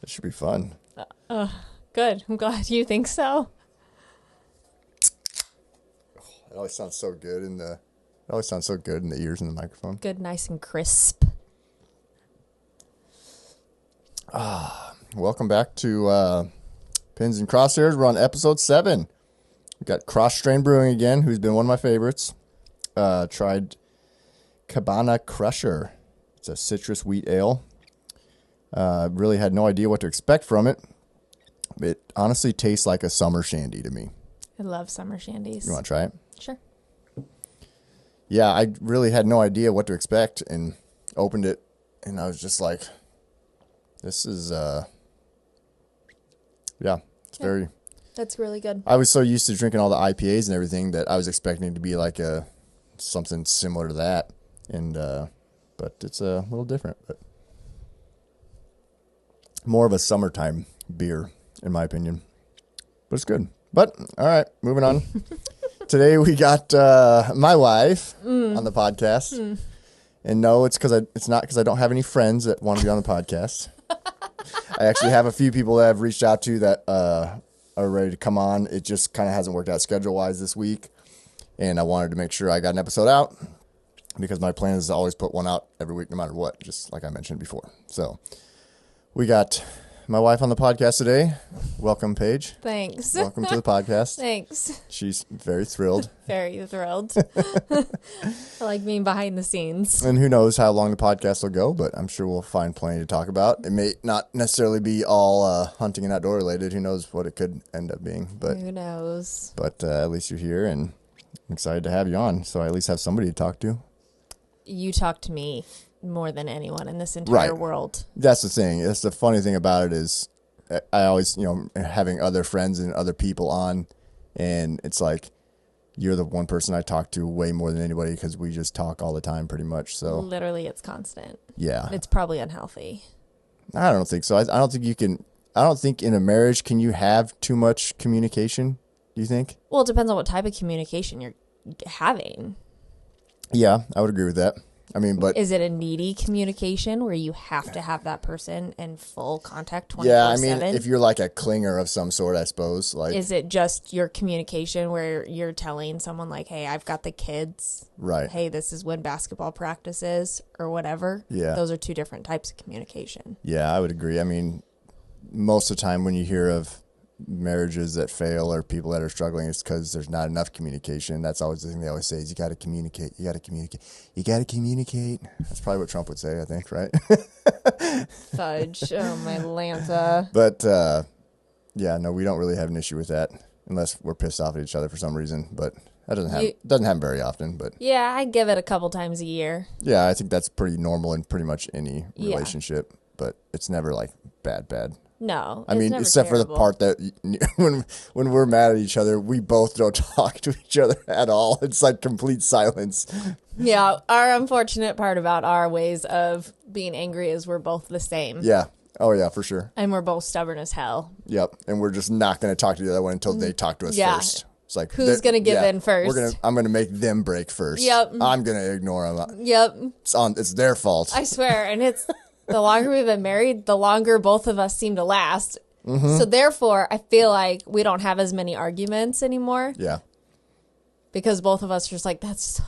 It should be fun. Good. I'm glad you think so. It always sounds so good in the. It always sounds so good in the ears and the microphone. Good, nice and crisp. Welcome back to Pins and Crosshairs. We're on episode 7. We got Cross Strain Brewing again, who's been one of my favorites. Tried Cabana Crusher. It's a citrus wheat ale. Really had no idea what to expect from it. It honestly tastes like a summer shandy to me. I love summer shandies. You want to try it? Sure. Yeah, I really had no idea what to expect and opened it, and I was just like, this is, it's very... That's really good. I was so used to drinking all the IPAs and everything that I was expecting it to be like something similar to that, and but it's a little different, but more of a summertime beer, in my opinion. But it's good. But, all right, moving on. Today we got my wife on the podcast. And no, it's not because I don't have any friends that want to be on the podcast. I actually have a few people that I've reached out to that are ready to come on. It just kind of hasn't worked out schedule-wise this week. And I wanted to make sure I got an episode out because my plan is to always put one out every week no matter what, just like I mentioned before. So we got my wife on the podcast today. Welcome, Paige. Thanks. Welcome to the podcast. Thanks. She's very thrilled. Very thrilled. I like being behind the scenes. And who knows how long the podcast will go, but I'm sure we'll find plenty to talk about. It may not necessarily be all hunting and outdoor related. Who knows what it could end up being. But who knows? But at least you're here, and I'm excited to have you on, so I at least have somebody to talk to. You talk to me more than anyone in this entire world. That's the thing. That's the funny thing about it is I always, having other friends and other people on, and it's like you're the one person I talk to way more than anybody because we just talk all the time pretty much. So literally it's constant. Yeah. It's probably unhealthy. I don't think so. I don't think you can. I don't think in a marriage can you have too much communication. Do you think? Well, it depends on what type of communication you're having. Yeah, I would agree with that. I mean, but is it a needy communication where you have to have that person in full contact 24/7? Yeah, I mean, if you're like a clinger of some sort, I suppose. Like, is it just your communication where you're telling someone like, "Hey, I've got the kids. Right. Hey, this is when basketball practice is," or whatever? Yeah. Those are two different types of communication. Yeah, I would agree. I mean, most of the time when you hear of marriages that fail or people that are struggling, it's because there's not enough communication. That's always the thing they always say is you got to communicate. You got to communicate. You got to communicate. That's probably what Trump would say, I think, right? Fudge. Oh, my Lanta. But, yeah, no, we don't really have an issue with that unless we're pissed off at each other for some reason. But that doesn't happen very often. But yeah, I give it a couple times a year. Yeah, I think that's pretty normal in pretty much any relationship. But it's never like bad. No, I mean, except for the part that when we're mad at each other, we both don't talk to each other at all. It's like complete silence. Yeah, our unfortunate part about our ways of being angry is we're both the same. Yeah. Oh, yeah, for sure. And we're both stubborn as hell. Yep. And we're just not going to talk to the other one until they talk to us first. It's like, who's going to give in first? I'm going to make them break first. Yep. I'm going to ignore them. Yep. It's their fault. I swear. And it's the longer we've been married, the longer both of us seem to last. Mm-hmm. So therefore, I feel like we don't have as many arguments anymore. Yeah. Because both of us are just like, that's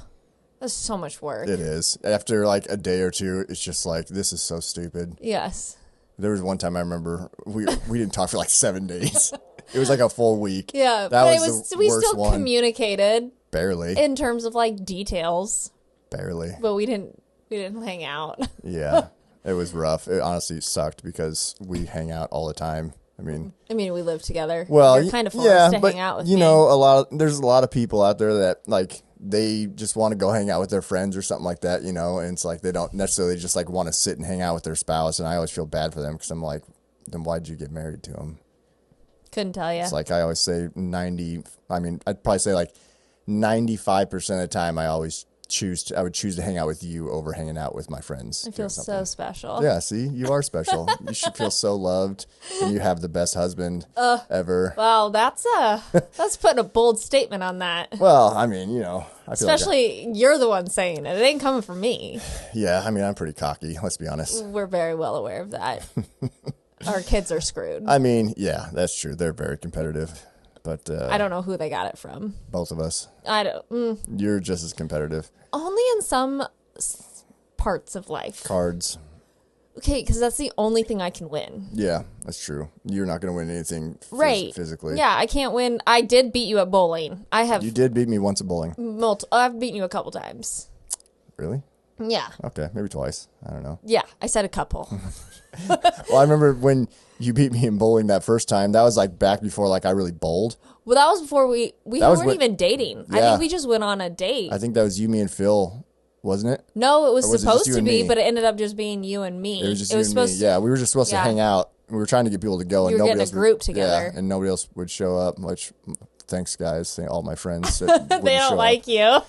so much work. It is. After like a day or two, it's just like, this is so stupid. Yes. There was one time I remember we didn't talk for like 7 days. It was like a full week. Yeah. That we still communicated. Barely. In terms of like details. Barely. But we didn't hang out. Yeah. It was rough. It honestly sucked because we hang out all the time. I mean, we live together. Well, you're kind of forced to hang out with me. There's a lot of people out there that like they just want to go hang out with their friends or something like that, and it's like they don't necessarily just like want to sit and hang out with their spouse. And I always feel bad for them because I'm like, then why'd you get married to him? Couldn't tell you. It's like I always say I'd probably say like 95% of the time I would choose to hang out with you over hanging out with my friends. I feel so special. Yeah, see, you are special. You should feel so loved, and you have the best husband ever. Wow, that's putting a bold statement on that. Well, I mean, I feel especially you're the one saying it. It ain't coming from me. Yeah, I mean, I'm pretty cocky. Let's be honest. We're very well aware of that. our kids are screwed. I mean, yeah, that's true. They're very competitive, but I don't know who they got it from. both of us. I don't. You're just as competitive. Only in some parts of life. Cards. Okay, because that's the only thing I can win. Yeah, that's true. You're not going to win anything Right. physically. Yeah, I can't win. I did beat you at bowling. I have You did beat me once at bowling. I've beaten you a couple times. Really? Yeah. Okay, maybe twice. I don't know. Yeah, I said a couple. Well, I remember when you beat me in bowling that first time. That was like back before like I really bowled. Well, that was before we That was weren't when- even dating. I Yeah. think we just went on a date. I think that was you, me, and Phil, wasn't it? No, it was Or was it supposed just you to and be, me? but it ended up just being you and me. It was just you and me. supposed Yeah, we were just supposed to Yeah. hang out. We were trying to get people to go, and You were nobody getting a else group would, together. Yeah, and nobody else would show up. Which, thanks, guys. All my friends. That they wouldn't show don't up. like you.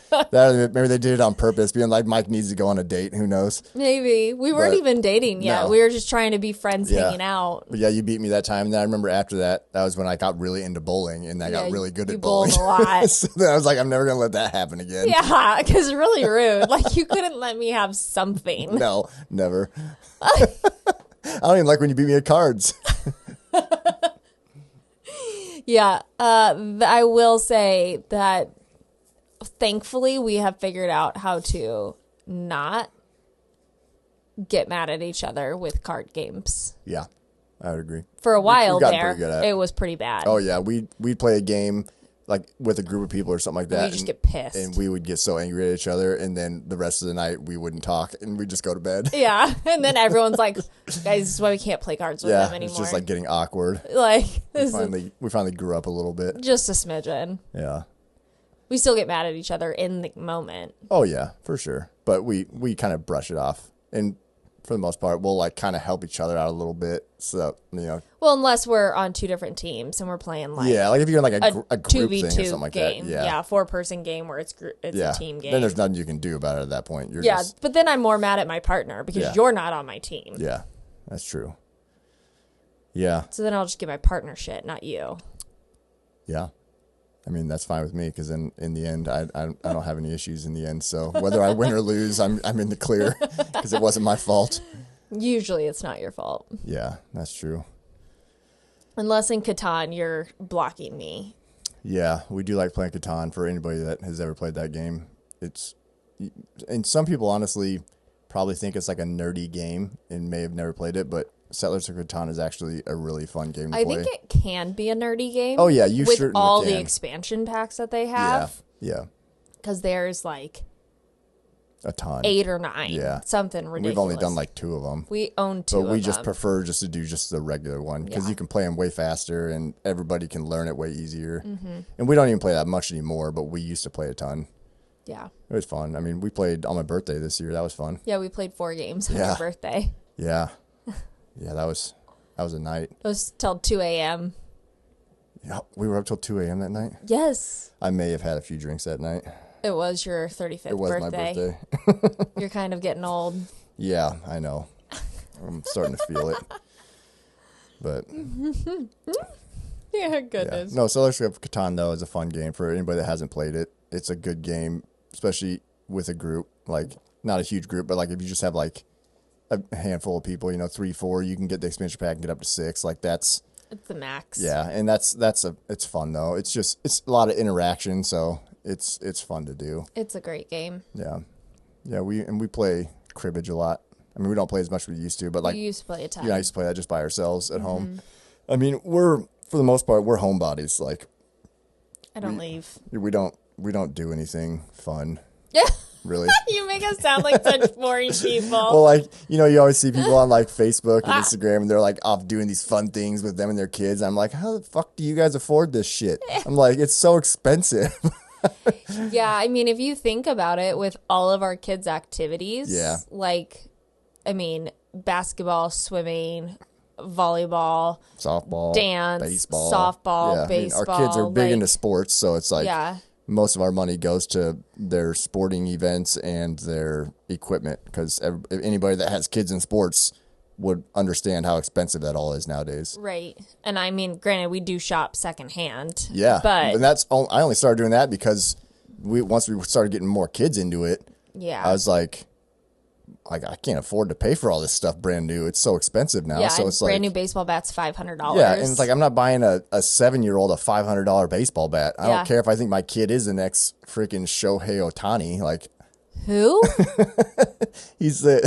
Maybe they did it on purpose, being like, Mike needs to go on a date. Who knows? Maybe. We weren't But- even dating yet. No. We were just trying to be friends Yeah. hanging out. But yeah, you beat me that time. And then I remember after that, that was when I got really into bowling, and I got Yeah, really good you at bowling. bowled a lot. So then I was like, I'm never gonna let that happen again. Yeah, because really rude. Like, you couldn't let me have something. No, never. I don't even like when you beat me at cards. Yeah, I will say that thankfully we have figured out how to not get mad at each other with card games. Yeah, I would agree. For a while gotten there, pretty good at it. it was pretty bad. Oh yeah, we'd play a game like with a group of people or something like that. We just get pissed. and we would get so angry at each other, and then the rest of the night we wouldn't talk, and we'd just go to bed. Yeah, and then everyone's like, "Guys, this is why we can't play cards with them Yeah, anymore." it's just like getting awkward. like this We finally grew up a little bit. is just a smidgen. Yeah. We still get mad at each other in the moment. Oh yeah, for sure. But we kind of brush it off, and for the most part, we'll like kind of help each other out a little bit. So Well, unless we're on two different teams and we're playing like yeah, like if you're in like a group 2v2 thing or something like game. that. Yeah, 4-person game where it's yeah. a team game. Then there's nothing you can do about it at that point. You're Yeah, just, but then I'm more mad at my partner because Yeah. you're not on my team. yeah, that's true. Yeah, So then I'll just get my partner shit, not you. yeah. I mean that's fine with me because in the end I don't have any issues in the end. So whether I win or lose, I'm in the clear because it wasn't my fault. Usually it's not your fault. Yeah, that's true. Unless in Catan you're blocking me. Yeah, we do like playing Catan for anybody that has ever played that game. And some people honestly probably think it's like a nerdy game and may have never played it, but Settlers of Catan is actually a really fun game to I play. think it can be a nerdy game. Oh, yeah, you with certainly all the can. expansion packs that they yeah, have. yeah, Because there's like a ton. 8 or 9. Yeah. Something ridiculous. We've only done like 2 of them. We own 2 But of we just them. prefer just to do just the regular one because Yeah. you can play them way faster and everybody can learn it way easier. Mm-hmm. And we don't even play that much anymore, but we used to play a ton. Yeah. It was fun. I mean, we played on my birthday this year. That was fun. Yeah, we played 4 games on Yeah. your birthday. Yeah. Yeah, that was a night. It was till 2 a.m. Yeah, we were up till 2 a.m. that night. Yes. I may have had a few drinks that night. It was your 35th It was birthday. my birthday. You're kind of getting old. Yeah, I know. I'm starting to feel it. But Yeah, yeah. goodness. No, Settlers of Catan though is a fun game for anybody that hasn't played it. It's a good game, especially with a group. Like not a huge group, but like if you just have like a handful of people, 3, 4, you can get the expansion pack and get up to 6. Like that's It's the max. yeah, and it's fun though. It's a lot of interaction, so it's fun to do. It's a great game. Yeah. Yeah, we play cribbage a lot. I mean, we don't play as much as we used to, but like We used to play a ton. I used to play that just by ourselves at home. Mm-hmm. I mean, for the most part, we're homebodies. Like I don't leave. we don't do anything fun, Yeah. really. You make us sound like such boring people. Well, like, you always see people on like Facebook and Instagram and they're like off doing these fun things with them and their kids. I'm like, how the fuck do you guys afford this shit? I'm like, it's so expensive. Yeah, I mean, if you think about it, with all of our kids' activities, Yeah. like, I mean, basketball, swimming, volleyball, Softball, dance, baseball, softball, yeah, baseball. our kids are big like, into sports, so it's like yeah, most of our money goes to their sporting events and their equipment because anybody that has kids in sports would understand how expensive that all is nowadays. right. And I mean, granted, we do shop secondhand. Yeah, But, and I only started doing that because once we started getting more kids into it, yeah. I was like, like I can't afford to pay for all this stuff brand new. It's so expensive now. Yeah, so and it's brand like new baseball bats, $500. yeah, and it's like I'm not buying a 7-year-old a $500 baseball bat. I Yeah. don't care if I think my kid is the next freaking Shohei Ohtani. Like Who? he's the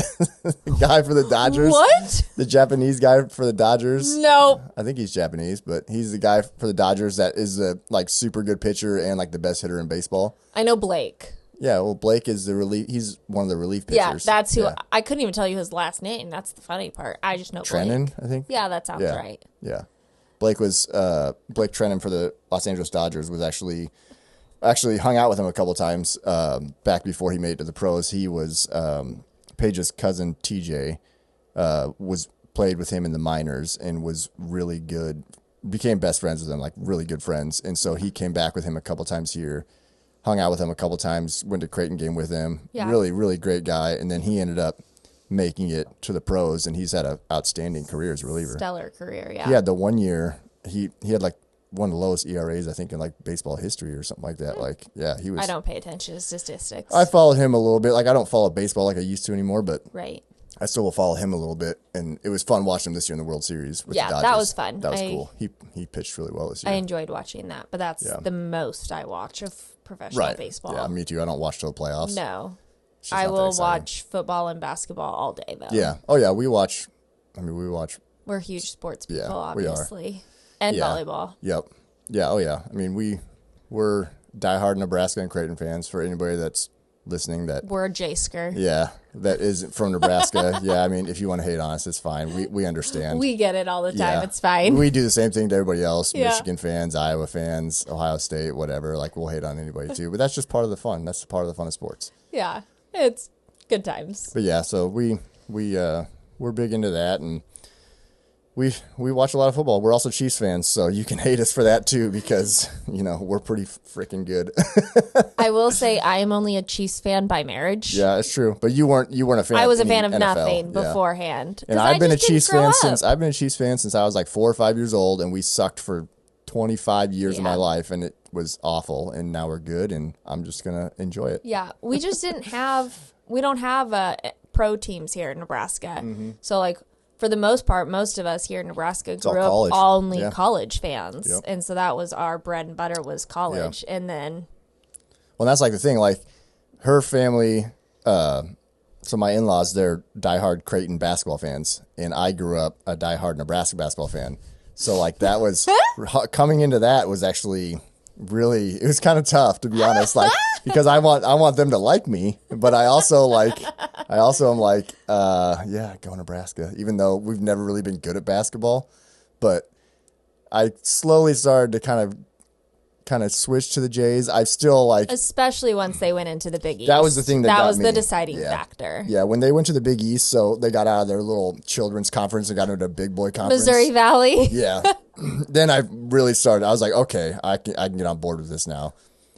guy for the Dodgers. What? The Japanese guy for the Dodgers. No. I think he's Japanese, but he's the guy for the Dodgers that is a like super good pitcher and like the best hitter in baseball. I know Blake. Yeah, well, Blake is the relief. He's one of the relief pitchers. Yeah, that's who. Yeah. I couldn't even tell you his last name. That's the funny part. I just know Trennan, Blake. I think. Yeah, that sounds Yeah. right. Yeah, Blake was Blake Trennan for the Los Angeles Dodgers was actually hung out with him a couple times back before he made it to the pros. He was Paige's cousin TJ was played with him in the minors and was really good. Became best friends with him, like really good friends. And so he came back with him a couple times here. Hung out with him a couple times, went to Creighton game with him. Yeah. Really, really great guy. And then he ended up making it to the pros, and he's had an outstanding career as a reliever. Stellar career, yeah. He had the 1 year, he had like one of the lowest ERAs, I think, in like baseball history or something like that. Like, yeah, he was. I don't pay attention to statistics. I followed him a little bit. Like, I don't follow baseball like I used to anymore, but right. I still will follow him a little bit. And it was fun watching him this year in the World Series with Yeah, the that Dodgers. was fun. That was cool. He pitched really well this I year. enjoyed watching that, but that's Yeah. the most I watch of professional Right. baseball. Yeah, me too. I don't watch till the playoffs. No. It's just I not that will exciting. watch football and basketball all day, though. Yeah. Oh, yeah. We watch. We're huge sports people, Yeah, we are. obviously. And Yeah. volleyball. Yep. Yeah. Oh, yeah. I mean, we're diehard Nebraska and Creighton fans. For anybody that's listening, that We're a J-sker. yeah, that isn't from Nebraska. Yeah. I mean, if you want to hate on us, it's fine. We understand. We get it all the time. Yeah. It's fine. We do the same thing to everybody else. Yeah. Michigan fans, Iowa fans, Ohio State, whatever. Like we'll hate on anybody too, but that's just part of the fun. That's part of the fun of sports. Yeah. It's good times. But yeah, so we're big into that, and we watch a lot of football. We're also Chiefs fans, so you can hate us for that too, because we're pretty freaking good. I will say I am only a Chiefs fan by marriage. Yeah, it's true. But you weren't a fan. I was a any fan of NFL. nothing Yeah. beforehand. And 'Cause I've I been a just didn't Chiefs grow fan up. since I was like 4 or 5 years old, and we sucked for 25 years of my Yeah. life, and it was awful. And now we're good, and I'm just gonna enjoy it. Yeah, we just didn't have. We don't have pro teams here in Nebraska. Mm-hmm. So like for the most part, most of us here in Nebraska all grew up college. only Yeah. college fans, Yep. and so that was our bread and butter was college, and then Well, that's like the thing. Like her family, so my in-laws, they're diehard Creighton basketball fans, and I grew up a diehard Nebraska basketball fan. So like that was coming into that was actually really, it was kind of tough, to be honest. Like because I want them to like me, but I also am like, yeah, go Nebraska. Even though we've never really been good at basketball, but I slowly started to kind of switch to the Jays. I still like. especially once they went into the Big East. That was the thing that got was me. the deciding Yeah. factor. Yeah, when they went to the Big East, so they got out of their little children's conference and got into a big boy conference. Missouri Valley. Yeah. Then I really started. I was like, okay, I can get on board with this now.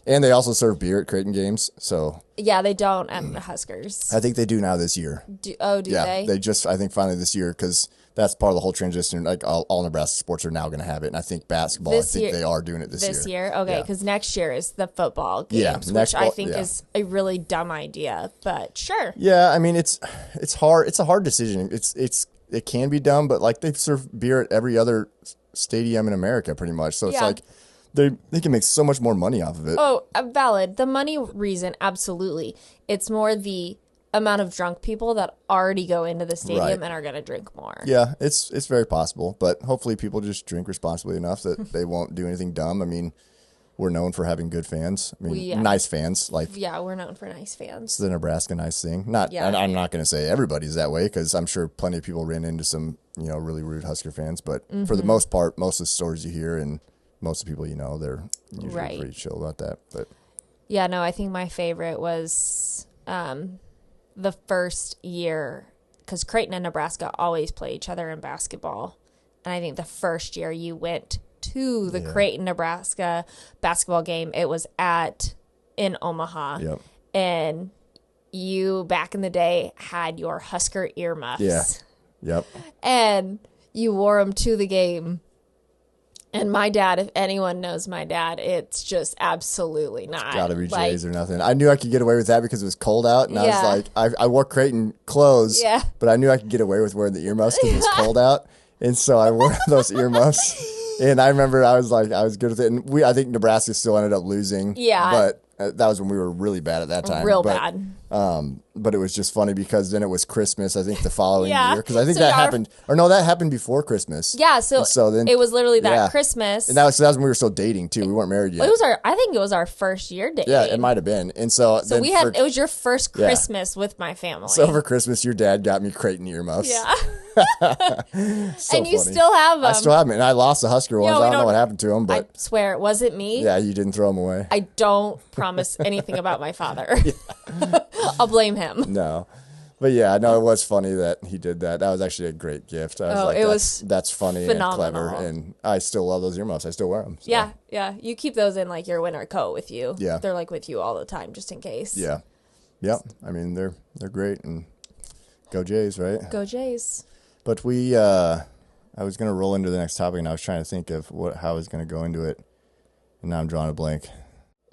And they also serve beer at Creighton games, so Yeah, they don't at the Huskers. I think they do now this year. Do Yeah, they? just I think finally this year, because that's part of the whole transition. Like all Nebraska sports are now going to have it, and I think basketball. This I think year- they are doing it this year. Okay, Yeah. because next year is the football games, Yeah, next which I fall- think yeah. is a really dumb idea, but sure. Yeah, I mean it's hard. It's a hard decision. It can be dumb, but like they serve beer at every other stadium in America, pretty much. So it's Yeah. like they can make so much more money off of it. Oh, valid. The money reason, absolutely. It's more the amount of drunk people that already go into the stadium Right. and are going to drink more. Yeah, it's very possible, but hopefully people just drink responsibly enough that they won't do anything dumb. I mean, we're known for having good fans. I mean, Yeah. nice fans. Like Yeah, we're known for nice fans. it's the Nebraska nice thing. Not, Yeah. and I'm not going to say everybody's that way, because I'm sure plenty of people ran into some really rude Husker fans. But for the most part, most of the stories you hear and most of the people they're usually Right. pretty chill about that. But Yeah, no, I think my favorite was the first year, because Creighton and Nebraska always play each other in basketball. And I think the first year you went to the Creighton, Nebraska basketball game, it was in Omaha. yep, And you, back in the day, had your Husker earmuffs. Yeah. yep, And you wore them to the game. And my dad, if anyone knows my dad, it's just absolutely not. Gotta be J's or nothing. I knew I could get away with that because it was cold out, and I was like, I wore Creighton clothes, but I knew I could get away with wearing the earmuffs because it was cold out, and so I wore those earmuffs. And I remember I was good with it, and I think Nebraska still ended up losing. Yeah, but that was when we were really bad at that time. Bad. But it was just funny because then it was Christmas, I think, the following year. Because I think that happened. Or no, that happened before Christmas. Yeah, so then it was literally that Christmas. And that was when we were still dating, too. We weren't married yet. I think it was our first year dating. Yeah, it might have been. And so then it was your first Christmas with my family. So for Christmas, your dad got me Creighton earmuffs. Yeah. And funny. You still have them. I still have them. And I lost the Husker ones. I don't know what happened to them. But I swear, it wasn't me. Yeah, you didn't throw them away. I don't promise anything about my father. I'll blame him. No. But yeah, no, it was funny that he did that. That was actually a great gift. I was that's funny phenomenal. And clever. And I still love those earmuffs. I still wear them. So. Yeah. You keep those in like your winter coat with you. Yeah. They're like with you all the time, just in case. Yeah. Yep. I mean, they're great. And go Jays, right? Go Jays. But I was going to roll into the next topic, and I was trying to think of how I was going to go into it. And now I'm drawing a blank.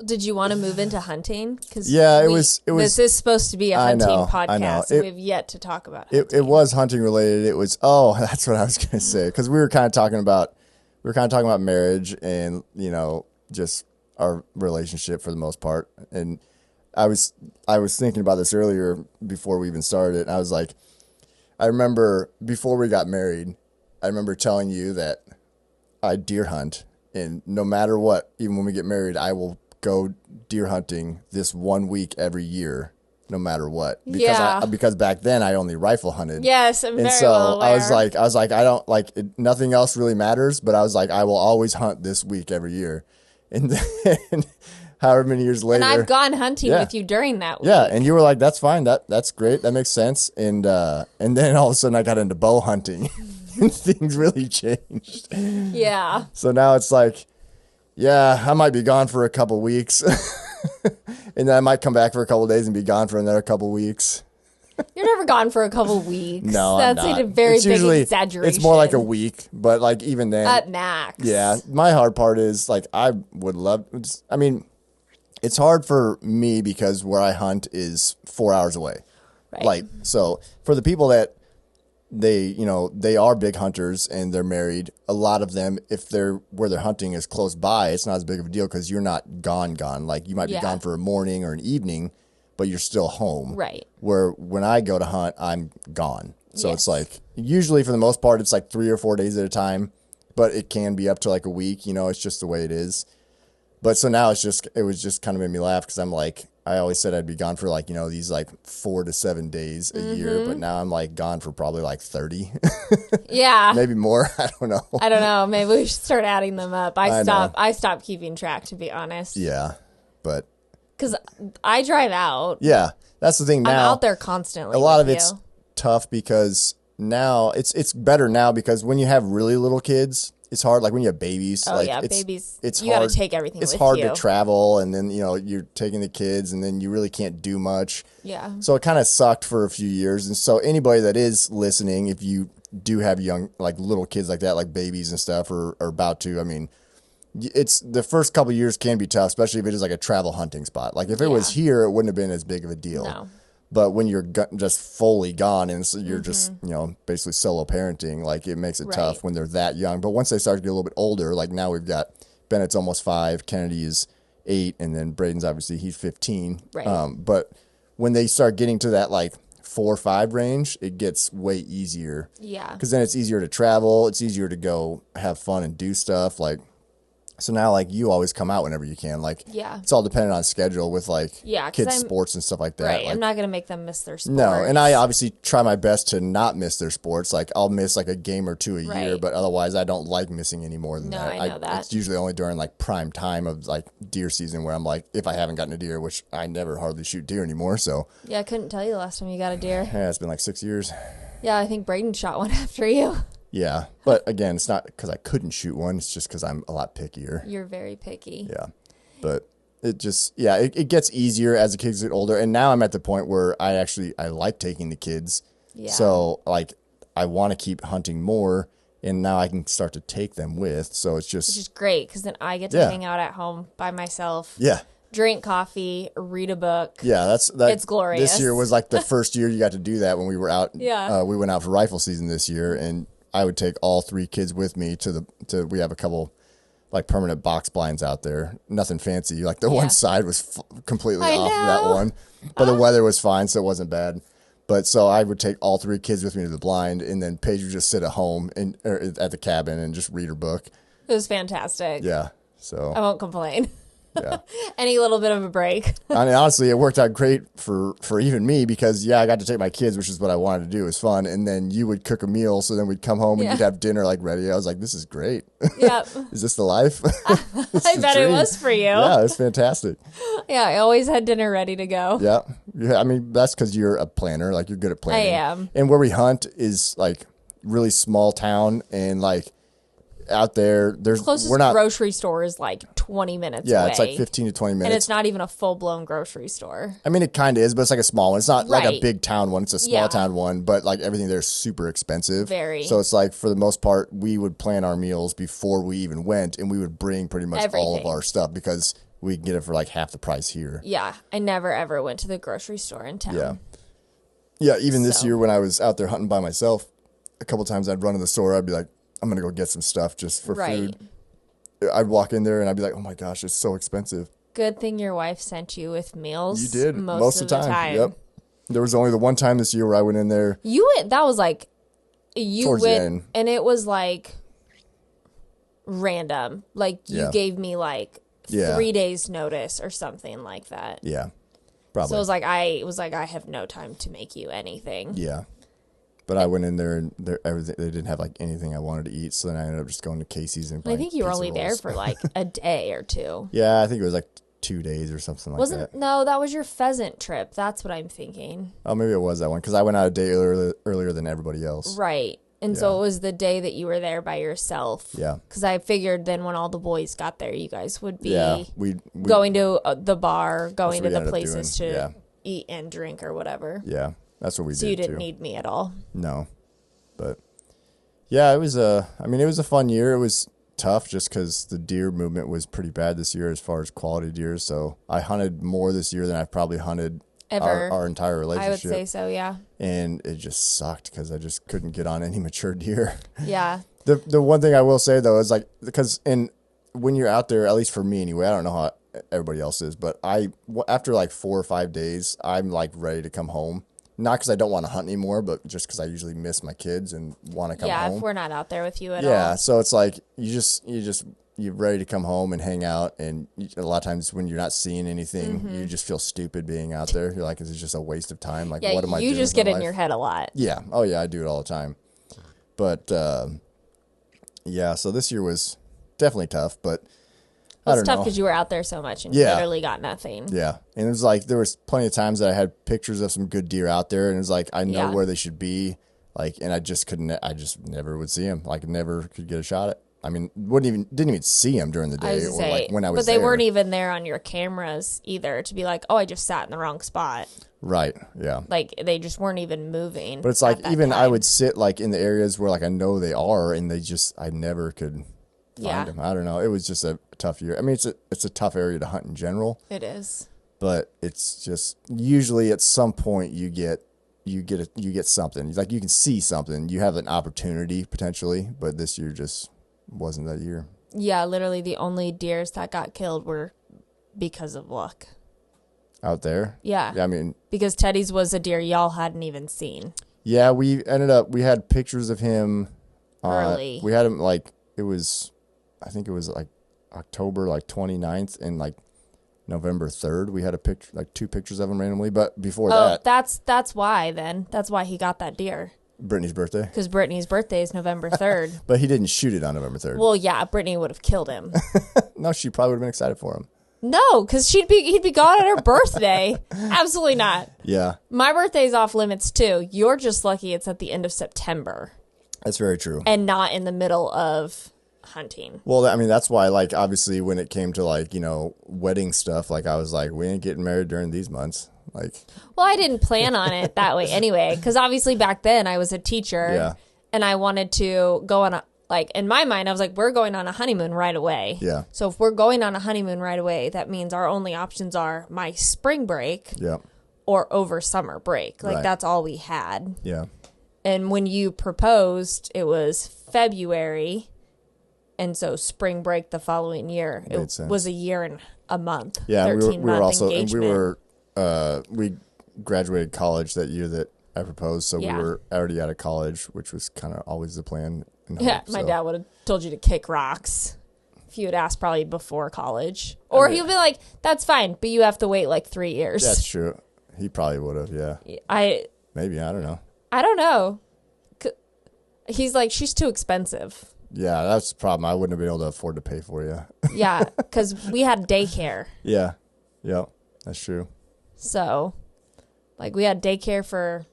Did you want to move into hunting? Because it was. This is supposed to be a hunting podcast, and we've yet to talk about hunting. It was hunting related. It was. Oh, that's what I was going to say. Because we were kind of talking about marriage and just our relationship for the most part. And I was thinking about this earlier before we even started. And I was like, I remember before we got married, I remember telling you that I deer hunt, and no matter what, even when we get married, I will go deer hunting this 1 week every year, no matter what. Because back then I only rifle hunted. Yes, I'm very well aware. I was like, I don't like it, nothing else really matters, but I was like, I will always hunt this week every year. And then however many years later, and I've gone hunting with you during that week. Yeah, and you were like, that's fine, that's great, that makes sense. And then all of a sudden I got into bow hunting and things really changed. Yeah. So now it's like, yeah, I might be gone for a couple weeks, and then I might come back for a couple days and be gone for another couple weeks. You're never gone for a couple weeks. No, that's I'm not. Like a very big exaggeration. It's more like a week, but like even then, at max. Yeah, my hard part is like I would love. I mean, it's hard for me because where I hunt is 4 hours away. Right. Like so, for the people that they are big hunters and they're married. A lot of them, if where they're hunting is close by, it's not as big of a deal because you're not gone. Like you might be gone for a morning or an evening, but you're still home. Right. Where when I go to hunt, I'm gone. So it's like usually for the most part, it's like 3 or 4 days at a time, but it can be up to like a week. It's just the way it is. But so now it was just kind of made me laugh because I'm like, I always said I'd be gone for like, these like 4 to 7 days a year, but now I'm like gone for probably like 30. Yeah. Maybe more. I don't know. Maybe we should start adding them up. I stopped keeping track, to be honest. Yeah. But because I drive out. Yeah. That's the thing now. I'm out there constantly. A lot of it's tough because now it's better now because when you have really little kids, it's hard. Like when you have babies. Oh, like yeah, babies. It's you hard. You got to take everything with you. It's hard to travel, and then, you're taking the kids, and then you really can't do much. Yeah. So it kind of sucked for a few years. And so anybody that is listening, if you do have young, like little kids like that, like babies and stuff, or about to, I mean, it's the first couple of years can be tough, especially if it is like a travel hunting spot. Like if it was here, it wouldn't have been as big of a deal. No. But when you're just fully gone and so you're just, basically solo parenting, like it makes it tough when they're that young. But once they start to get a little bit older, like now we've got Bennett's almost 5, Kennedy is 8, and then Braden's obviously he's 15. Right. But when they start getting to that like 4 or 5 range, it gets way easier. Yeah. Because then it's easier to travel. It's easier to go have fun and do stuff. Like, so now, like, you always come out whenever you can. Like, it's all dependent on schedule with, like, kids' sports and stuff like that. Right, like, I'm not going to make them miss their sports. No, and I obviously try my best to not miss their sports. Like, I'll miss, like, a game or 2 a year, but otherwise I don't like missing any more than that. I know that. It's usually only during, like, prime time of, like, deer season where I'm like, if I haven't gotten a deer, which I never hardly shoot deer anymore, so. Yeah, I couldn't tell you the last time you got a deer. Yeah, it's been, like, 6 years. Yeah, I think Braden shot one after you. Yeah, but again, it's not because I couldn't shoot one. It's just because I'm a lot pickier. You're very picky. Yeah, but it just, it gets easier as the kids get older. And now I'm at the point where I like taking the kids. Yeah. So, like, I want to keep hunting more. and now I can start to take them with. So it's Which just is great because then I get to Yeah. hang out at home by myself, yeah. drink coffee, read a book. Yeah, It's glorious. This year was like the first year you got to do that when we were out. Yeah. We went out for rifle season this year, and I would take all 3 kids with me to we have a couple like permanent box blinds out there. Nothing fancy. Like the Yeah. one side was completely I off of that know. one, but the weather was fine, so it wasn't bad. But so I would take all 3 kids with me to the blind, and then Paige would just sit at home or at the cabin and just read her book. It was fantastic. Yeah. So I won't complain. yeah. Any little bit of a break. I mean, honestly, it worked out great for even me because, I got to take my kids, which is what I wanted to do. It was fun. And then you would cook a meal. So then we'd come home and Yeah. you'd have dinner like ready. I was like, this is great. Yep. Is this the life? I bet it was for you. Yeah, it's fantastic. Yeah, I always had dinner ready to go. Yeah. I mean, that's because you're a planner. Like, you're good at planning. I am. And where we hunt is like really small town. And like out there, Closest we're not. grocery store is like 20 minutes Yeah, away. it's like 15 to 20 minutes. And it's not even a full-blown grocery store. I mean, it kind of is, but it's like a small one. It's not like a Right. big town one. It's a small Yeah. town one, but like everything there is super expensive. Very. So it's like for the most part, we would plan our meals before we even went, and we would bring pretty much all of Everything. our stuff because we can get it for like half the price here. Yeah, I never ever went to the grocery store in town. Yeah. Yeah, even this So. year when I was out there hunting by myself, a couple times I'd run to the store. I'd be like, I'm going to go get some stuff just for Right. food. I'd walk in there and I'd be like, oh my gosh, it's so expensive. Good thing your wife sent you with meals. You did most of the time. Yep. There was only the one time this year where I went in there. You went. That was like you Towards the went, end. and it was like random. Like you Yeah. gave me like Yeah. 3 days notice or something like that. Yeah, probably. So it was like I have no time to make you anything. Yeah. But I went in there and everything, they didn't have like anything I wanted to eat. So then I ended up just going to Casey's and I buying think you were pizza only there rolls. for like a day or two. Yeah, I think it was like 2 days or something like Wasn't that. no, that was your pheasant trip. That's what I'm thinking. Oh, maybe it was that one because I went out a day earlier than everybody else. Right. And so Yeah. it was the day that you were there by yourself. Yeah. Because I figured then when all the boys got there, you guys would be Yeah. We going to the bar, going what to we the ended up places doing, to yeah. eat and drink or whatever. Yeah, that's what we So did you didn't too. need me at all. No, but yeah, it was I mean, it was a fun year. It was tough just because the deer movement was pretty bad this year as far as quality deer. So I hunted more this year than I've probably hunted Ever. our entire relationship. I would say so, yeah. And it just sucked because I just couldn't get on any mature deer. Yeah. The one thing I will say though is like because when you're out there, at least for me anyway, I don't know how everybody else is, but after like 4 or 5 days, I'm like ready to come home. Not because I don't want to hunt anymore, but just because I usually miss my kids and want to come Yeah, home. if we're not out there with you at Yeah, all. so it's like you're ready to come home and hang out, and a lot of times when you're not seeing anything, you just feel stupid being out there. You're like, this is just a waste of time. Like, Yeah, what am I doing? you just with get my in life? your head a lot. Yeah. Oh yeah, I do it all the time. But yeah, so this year was definitely tough, but I It's don't tough know. because you were out there so much and Yeah. literally got nothing. Yeah, and it was like there was plenty of times that I had pictures of some good deer out there, and it was like I know Yeah. where they should be, like, and I just couldn't. I just never would see them. Like, never could get a shot at. I mean, didn't even see them during the I day was or gonna say, like when I was but they there. weren't even there on your cameras either to be like, oh, I just sat in the wrong spot. Right. Yeah. Like they just weren't even moving. But it's like at that even I time. would sit like in the areas where like I know they are, and I never could find Yeah. them. I don't know. It was just a tough year. I mean, it's a tough area to hunt in general, It is. but it's just usually at some point you get something. Like you can see something. You have an opportunity potentially, but this year just wasn't that year. Yeah, literally the only deers that got killed were because of luck. Out there. Yeah. I mean, Because Teddy's was a deer y'all hadn't even seen. yeah, we had pictures of him Early. We had him like I think it was like October like 29th and like November 3rd. We had a picture, like 2 pictures of him randomly, but before Oh, that, that's why then. That's why he got that deer. Brittany's birthday. Because Brittany's birthday is November 3rd. But he didn't shoot it on November 3rd. Well, yeah, Brittany would have killed him. No, she probably would have been excited for him. No, because he'd be gone on her birthday. Absolutely not. Yeah, My birthday's off limits too. You're just lucky it's at the end of September that's very true. and not in the middle of hunting. Well, I mean, that's why, like, obviously when it came to like, wedding stuff, like I was like, we ain't getting married during these months. Like, Well, I didn't plan on it that way anyway, because obviously back then I was a teacher Yeah. and I wanted to go on like in my mind, I was like, we're going on a honeymoon right away. Yeah. So if we're going on a honeymoon right away, that means our only options are my spring break Yeah. or over summer break. Like Right. that's all we had. Yeah. And when you proposed, it was February. And so spring break the following year, Made it sense. was a year and a month. Yeah. 13 We were month also, and engagement. we graduated college that year that I proposed. So Yeah. we were already out of college, which was kind of always the plan. And Yeah, hope, my so. dad would have told you to kick rocks if you had asked probably before college. Or mean- he'd be like, that's fine, but you have to wait like 3 years. That's true. He probably would have. Yeah. I Maybe. I don't know. don't know. He's like, she's too expensive. Yeah. That's the problem. I wouldn't have been able to afford to pay for you. Yeah, because we had daycare. Yeah. Yep. That's true. So, like, we had daycare for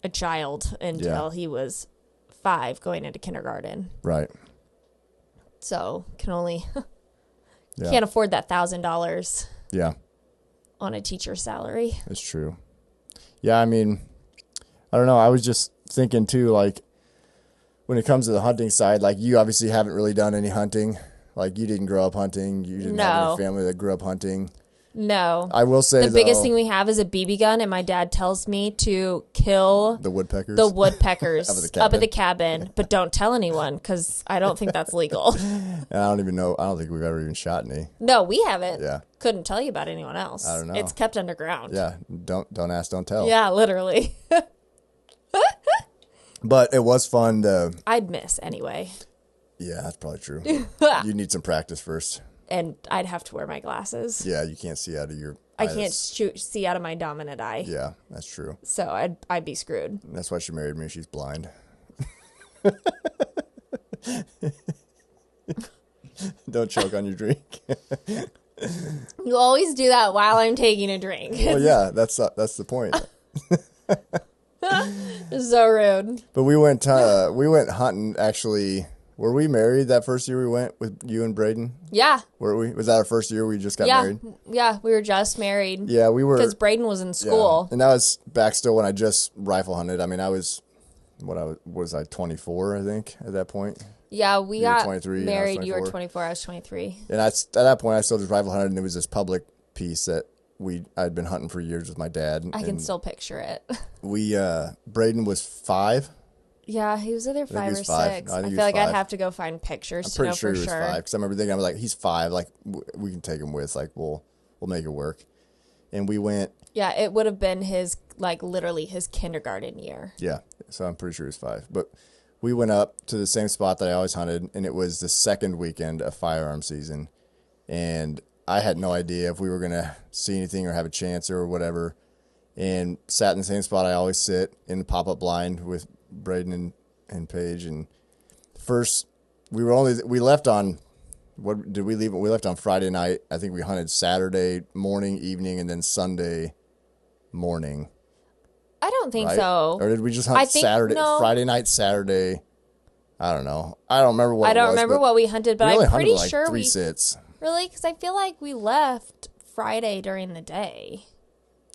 a child until Yeah. he was 5 going into kindergarten. Right. So, can only, Yeah. can't afford that $1,000 Yeah. on a teacher's salary. It's true. Yeah, I mean, I don't know. I was just thinking too, like, when it comes to the hunting side, like, you obviously haven't really done any hunting. Like, you didn't grow up hunting. You didn't have No. any family that grew up hunting. No. I will say, The biggest though, thing we have is a BB gun, and my dad tells me to kill the woodpeckers. the woodpeckers Up at the up at the cabin, but don't tell anyone because I don't think that's legal. And I don't even know. I don't think we've ever even shot any. No, we haven't. Yeah. Couldn't tell you about anyone else. I don't know. It's kept underground. Yeah. Don't ask, don't tell. Yeah, literally. But it was fun to. I'd miss anyway. Yeah, that's probably true. You need some practice first. And I'd have to wear my glasses. Yeah, you can't see out of your. I eyes. can't see out of my dominant eye. Yeah, that's true. So I'd be screwed. That's why she married me. She's blind. Don't choke on your drink. You always do that while I'm taking a drink. Well, yeah, that's the point. It's so rude. But we went hunting. Actually, were we married that first year we went with you and Braden? Yeah. Were we? Was that our first year we just got Yeah. married? Yeah. We were just married. Yeah, we were. Because Braden was in Yeah. school. And that was back still when I just rifle hunted. I mean, I was 24, I think, at that point. Yeah, we You were got 23 and I was married. You were 24. 24. I was 23. And at that point, I still just rifle hunted, and it was this public piece that I'd been hunting for years with my dad. I can and still picture it. we Braden was 5. Yeah, he was either 5 he or was 5. 6. I I think he feel was like I'd 5. have to go find pictures I'm to pretty know sure for he was sure. 5 because I remember thinking, I was like, he's 5. Like we can take him with. Like we'll make it work. And we went. Yeah, it would have been his literally his kindergarten year. Yeah, so I'm pretty sure he was 5. But we went up to the same spot that I always hunted, and it was the second weekend of firearm season. And I had no idea if we were going to see anything or have a chance or whatever. And sat in the same spot I always sit in the pop-up blind with Braden and Paige. And first, we left on, what did we leave? We left on Friday night. I think we hunted Saturday morning, evening, and then Sunday morning. I don't think Right? so. Or did we just I hunt think- Saturday, no. Friday night, Saturday? I don't know. I don't remember what I it don't was, remember but what we hunted, but we only I'm hunted pretty like sure 3 we sits. really because I feel like we left Friday during the day.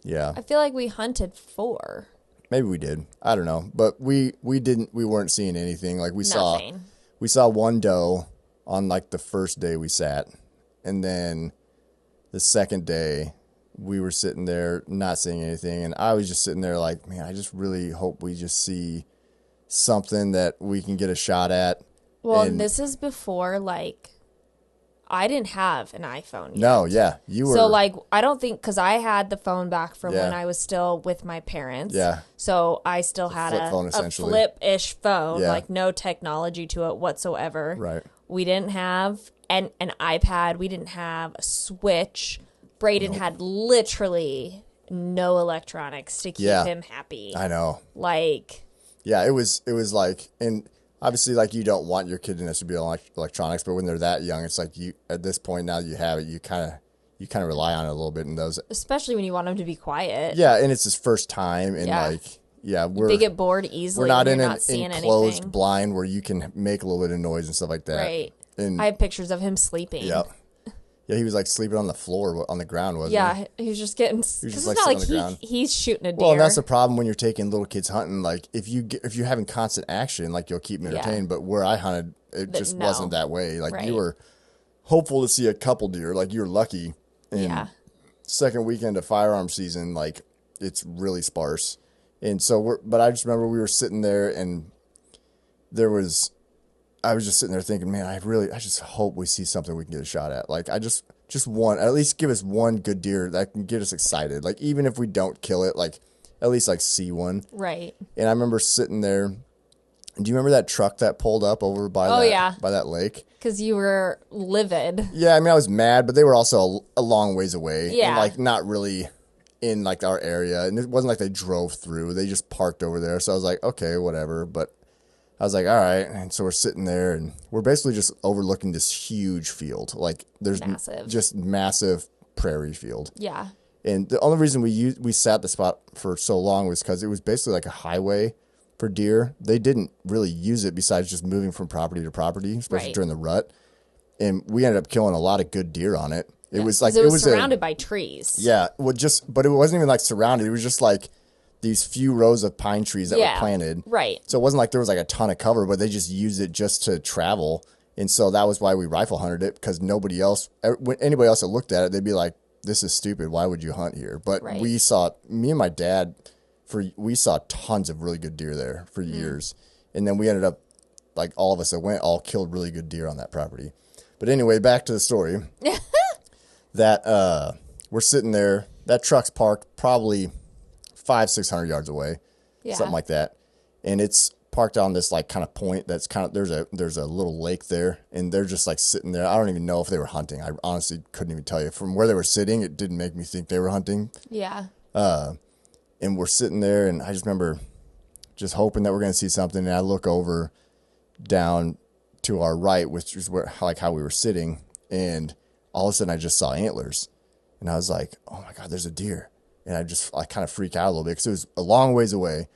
Yeah, I feel like we hunted 4. maybe we did. I don't know, but we weren't seeing anything. Like we Nothing. saw one doe on like the first day we sat, and then the second day we were sitting there not seeing anything, and I was just sitting there like, man, I just really hope we just see something that we can get a shot at. Well, And- this is before I didn't have an iPhone yet. No, yeah, you were. So I don't think because I had the phone back from Yeah. when I was still with my parents. Yeah. So I still had flip phone, a essentially. flip-ish phone, Yeah. no technology to it whatsoever. Right. We didn't have an iPad. We didn't have a Switch. Braden had literally no electronics to keep Yeah. him happy. I know. Yeah, it was like, and obviously, like, you don't want your kid to necessarily be on electronics, but when they're that young, it's like you, at this point now that you have it, you kind of rely on it a little bit in those. especially when you want him to be quiet. Yeah, and it's his first time, and Yeah. we're They get bored easily. we're not when in you're an not seeing enclosed anything. blind where you can make a little bit of noise and stuff like that. Right. And I have pictures of him sleeping. yeah, Yeah, he was like sleeping on the floor, on the ground, wasn't he? Yeah, he was just getting. He was Because just it's like not sitting like on the ground. he's shooting a deer. Well, and that's the problem when you're taking little kids hunting. Like if you're having constant action, like you'll keep them entertained. But where I hunted, it just no. wasn't that way. Like Right. you were hopeful to see a couple deer. Like you were lucky. And Yeah. second weekend of firearm season, like it's really sparse. And so but I just remember we were sitting there and I was just sitting there thinking, man, I just hope we see something we can get a shot at. Like I just one, at least give us one good deer that can get us excited. Like even if we don't kill it, like at least like see one. Right. And I remember sitting there. Do you remember that truck that pulled up over by by that lake? Because you were livid. Yeah, I mean I was mad, but they were also a long ways away. Yeah. And like not really in like our area. And it wasn't like they drove through. They just parked over there. So I was like, okay, whatever. But I was like, all right. And so we're sitting there and we're basically just overlooking this huge field. Like there's just massive prairie field. Yeah. And the only reason we sat the spot for so long was because it was basically like a highway for deer. They didn't really use it besides just moving from property to property, especially during the rut. And we ended up killing a lot of good deer on it. It was like it was surrounded by trees. Yeah, but it wasn't even like surrounded. It was just like these few rows of pine trees that were planted. Right. So it wasn't like there was like a ton of cover, but they just used it just to travel. And so that was why we rifle hunted it, because anybody else that looked at it, they'd be like, this is stupid. Why would you hunt here? But me and my dad, we saw tons of really good deer there for years. And then we ended up, like all of us that went, all killed really good deer on that property. But anyway, back to the story. That we're sitting there. That truck's parked probably 500-600 yards away, something like that, and it's parked on this like kind of point that's kind of there's a little lake there, and they're just like sitting there. I don't even know if they were hunting. I honestly couldn't even tell you. From where they were sitting, it didn't make me think they were hunting. Yeah. And we're sitting there, and I just remember just hoping that we're gonna see something. And I look over down to our right, which is how we were sitting, and all of a sudden I just saw antlers, and I was like, oh my God, there's a deer. And I kind of freaked out a little bit because it was a long ways away,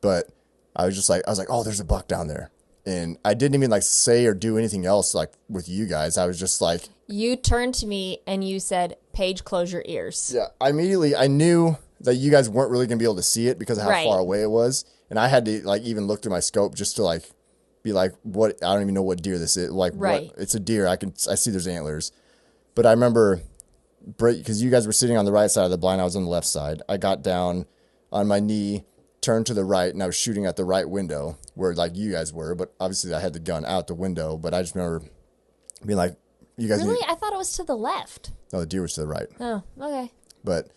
but I was like, oh, there's a buck down there. And I didn't even like say or do anything else like with you guys. I was just like, you turned to me and you said, Paige, close your ears. Yeah. I knew that you guys weren't really going to be able to see it because of how far away it was. And I had to like even look through my scope just to like be like, what? I don't even know what deer this is. Like, what? It's a deer. I see there's antlers. But I remember, because you guys were sitting on the right side of the blind, I was on the left side. I got down on my knee, turned to the right, and I was shooting at the right window where like you guys were. But obviously I had the gun out the window. But I just remember being like, you guys really? I thought it was to the left. No, the deer was to the right. Oh, okay. But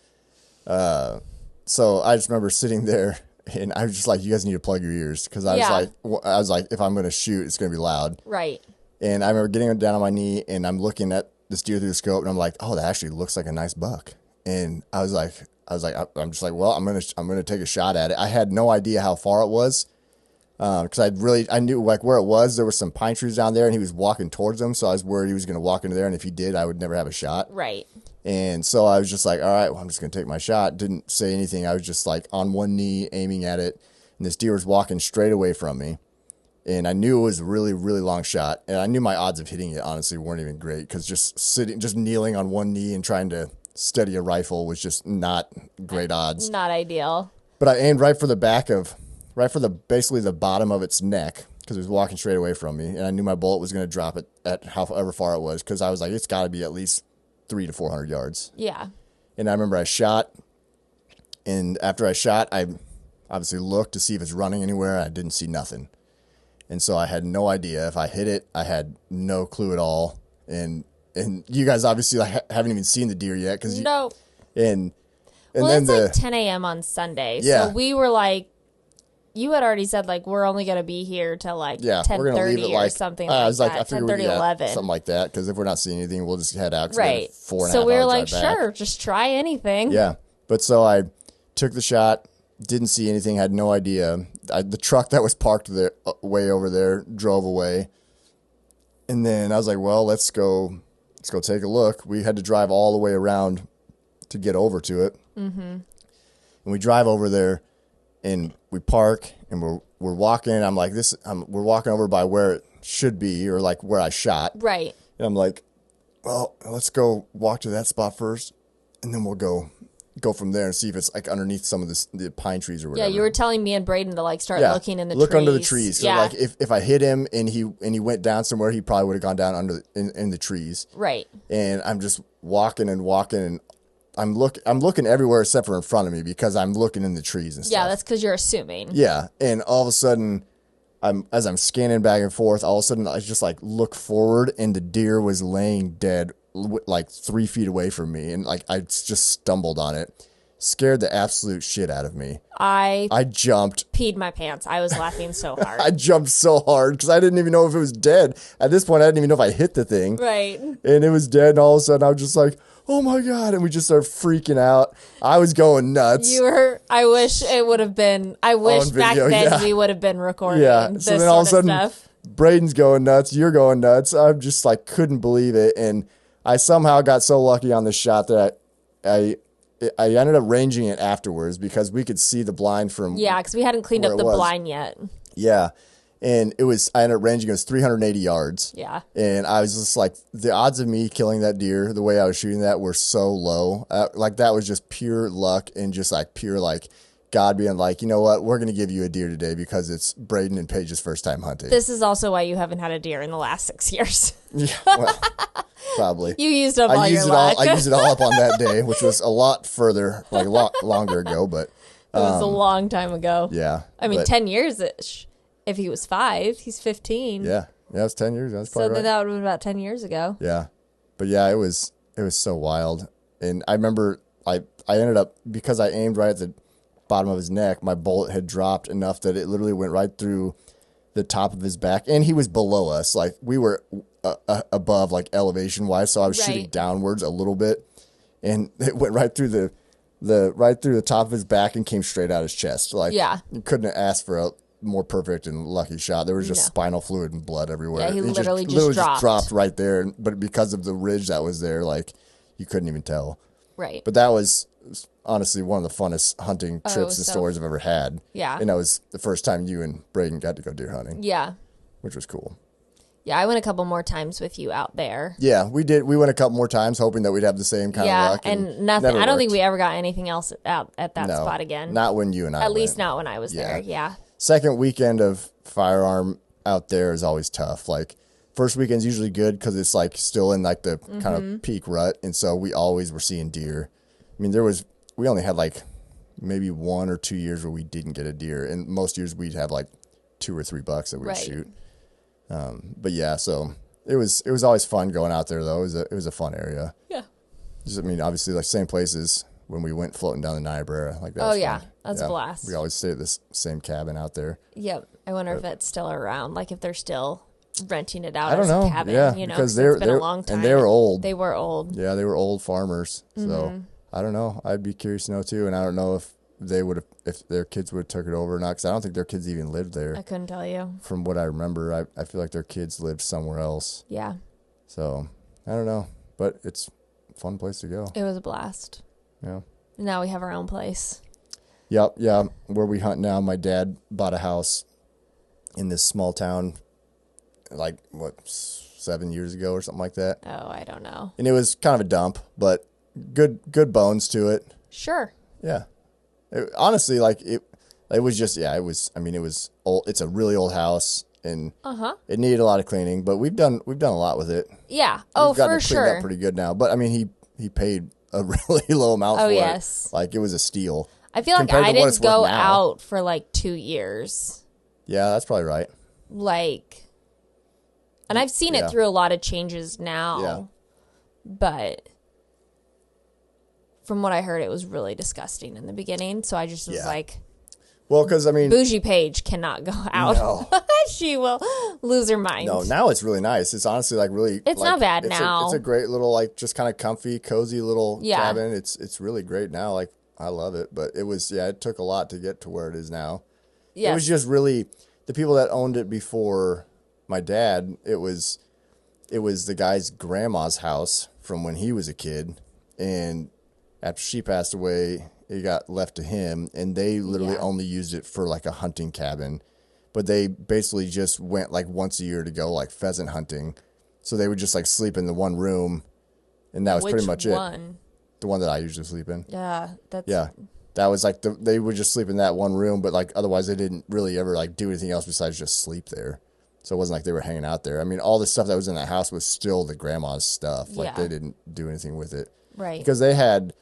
so I just remember sitting there, and I was just like, you guys need to plug your ears, because I was like, if I'm going to shoot, it's going to be loud. Right. And I remember getting down on my knee, and I'm looking at this deer through the scope, and I'm like, oh, that actually looks like a nice buck. And I'm just like, well, I'm gonna take a shot at it. I had no idea how far it was, because I knew like where it was. There were some pine trees down there, and he was walking towards them, so I was worried he was gonna walk into there, and if he did, I would never have a shot. Right. And so I was just like, all right, well, I'm just gonna take my shot. Didn't say anything. I was just like on one knee, aiming at it, and this deer was walking straight away from me. And I knew it was a really, really long shot. And I knew my odds of hitting it, honestly, weren't even great, because just kneeling on one knee and trying to steady a rifle was just not great odds. Not ideal. But I aimed right for basically the bottom of its neck, because it was walking straight away from me. And I knew my bullet was going to drop it at however far it was, because I was like, it's got to be at least 300 to 400 yards. Yeah. And I remember I shot. And after I shot, I obviously looked to see if it's running anywhere. I didn't see nothing. And so I had no idea if I hit it. I had no clue at all. And you guys obviously haven't even seen the deer yet, because no. And well, then it's like 10 a.m. on Sunday. Yeah. So we were like, you had already said like we're only gonna be here till like 10:30 or something like that. I figured 10:30, 11, something like that. Because if we're not seeing anything, we'll just head out. Right. So we were like, sure, just try anything. Yeah. But so I took the shot. Didn't see anything, had no idea. The truck that was parked there, way over there, drove away. And then I was like, well, let's go take a look. We had to drive all the way around to get over to it. Mm-hmm. And we drive over there, and we park, and we're walking. I'm like, we're walking over by where it should be, or like where I shot. Right. And I'm like, well, let's go walk to that spot first, and then we'll go from there and see if it's like underneath some of the pine trees or Yeah, whatever. you were telling me and Braden to like start looking in the trees. Look under the trees. So Yeah. like if I hit him and he went down somewhere, he probably would have gone down under in the trees. Right. And I'm just walking and I'm looking everywhere except for in front of me because I'm looking in the trees and stuff. Yeah, that's because you're assuming. Yeah, and all of a sudden, as I'm scanning back and forth, all of a sudden I just like look forward and the deer was laying dead like 3 feet away from me, and like I just stumbled on it, scared the absolute shit out of me. I jumped, peed my pants. I was laughing so hard. I jumped so hard because I didn't even know if it was dead. At this point, I didn't even know if I hit the thing. Right. And it was dead, and all of a sudden I was just like, oh my God. And we just started freaking out. I was going nuts. I wish it would have been, I wish On back video, then yeah. we would have been recording this So then all of a sort sudden, stuff. Braden's going nuts. You're going nuts. I'm just like, couldn't believe it. And I somehow got so lucky on this shot that I ended up ranging it afterwards because we could see the blind from. Yeah, because we hadn't cleaned where up it the was. blind yet. Yeah. And I ended up ranging, it was 380 yards. Yeah. And I was just like, the odds of me killing that deer the way I was shooting that were so low. Like that was just pure luck and just like pure like God being like, you know what, we're going to give you a deer today because it's Braden and Paige's first time hunting. This is also why you haven't had a deer in the last 6 years. Yeah, well, probably. You used up all your luck. I used it all up on that day, which was a lot further, like a lot longer ago, but It was a long time ago. yeah. I mean, but, 10 years-ish. If he was 5, he's 15. Yeah. Yeah, it's 10 years. That's So probably then right. that would have been about 10 years ago. Yeah. But yeah, it was so wild. And I remember I ended up, because I aimed right at the bottom of his neck, my bullet had dropped enough that it literally went right through the top of his back. And he was below us. Like we were above like elevation wise. So I was shooting Right. downwards a little bit, and it went right through the top of his back and came straight out his chest. Like Yeah. you couldn't have asked for a more perfect and lucky shot. There was just No. spinal fluid and blood everywhere. Yeah, he It literally just dropped. dropped right there. But because of the ridge that was there, like you couldn't even tell. Right. But that was honestly one of the funnest hunting trips and so- stories I've ever had. Yeah. And that was the first time you and Braden got to go deer hunting, Yeah. which was cool. Yeah, I went a couple more times with you out there. Yeah, we did. We went a couple more times hoping that we'd have the same kind of Yeah, luck. and nothing. never I don't think worked. we ever got anything else out at that No, spot again. Not when you and I At least went. not when I was there. Yeah. Second weekend of firearm out there is always tough. Like first weekend's usually good because it's like still in like the kind of peak rut, and so we always were seeing deer. I mean, we only had like maybe 1 or 2 years where we didn't get a deer, and most years we'd have like 2 or 3 bucks that we'd Right. shoot. But yeah, so it was always fun going out there though. It was a fun area. Yeah. Just, I mean, obviously like same places when we went floating down the Niobrara. Like that. Oh, was yeah. fun. That's a blast. We always stay at this same cabin out there. Yep. I wonder if it's still around. Like if they're still renting it out I don't as know. a cabin. Yeah, you know, because it's been a long time. and they were old. They were old. Yeah, they were old farmers. So Mm-hmm. I don't know. I'd be curious to know too, and I don't know if they would have, if their kids would have took it over or not. Because I don't think their kids even lived there. I couldn't tell you. From what I remember, I feel like their kids lived somewhere else. Yeah. So I don't know, but it's a fun place to go. It was a blast. Yeah. Now we have our own place. Yep. Yeah. Where we hunt now, my dad bought a house in this small town, like 7 years ago or something like that, Oh, I don't know. and it was kind of a dump, but good bones to it. Sure. Yeah. Honestly, like it was just, yeah, it was, I mean, it was old. It's a really old house and it needed a lot of cleaning, but we've done a lot with it. Yeah. Oh, We've gotten for it cleaned sure. up pretty good now. But I mean, he paid a really low amount Oh, for yes. it. Like it was a steal. I feel like compared I to what it's didn't worth go now. out for like 2 years. Yeah, that's probably right. Like, and I've seen Yeah. it through a lot of changes now. Yeah. But from what I heard, it was really disgusting in the beginning. So I just was Yeah. like, Well, because I mean, Bougie Paige cannot go out. No. She will lose her mind. no, now it's really nice. It's honestly like really. It's like, not bad it's now. It's a great little like just kind of comfy, cozy little Yeah. cabin. It's really great now. Like I love it, but it was it took a lot to get to where it is now. It Yes. was just really the people that owned it before my dad. It was the guy's grandma's house from when he was a kid, and after she passed away, it got left to him, and they literally Yeah. only used it for like a hunting cabin. But they basically just went like once a year to go like pheasant hunting. So they would just like sleep in the one room and that was Which pretty much one? it. The one that I usually sleep in. Yeah, that's Yeah. That was like they would just sleep in that one room, but like otherwise they didn't really ever like do anything else besides just sleep there. So it wasn't like they were hanging out there. I mean, all the stuff that was in that house was still the grandma's stuff. Like Yeah. they didn't do anything with it. right. Because they had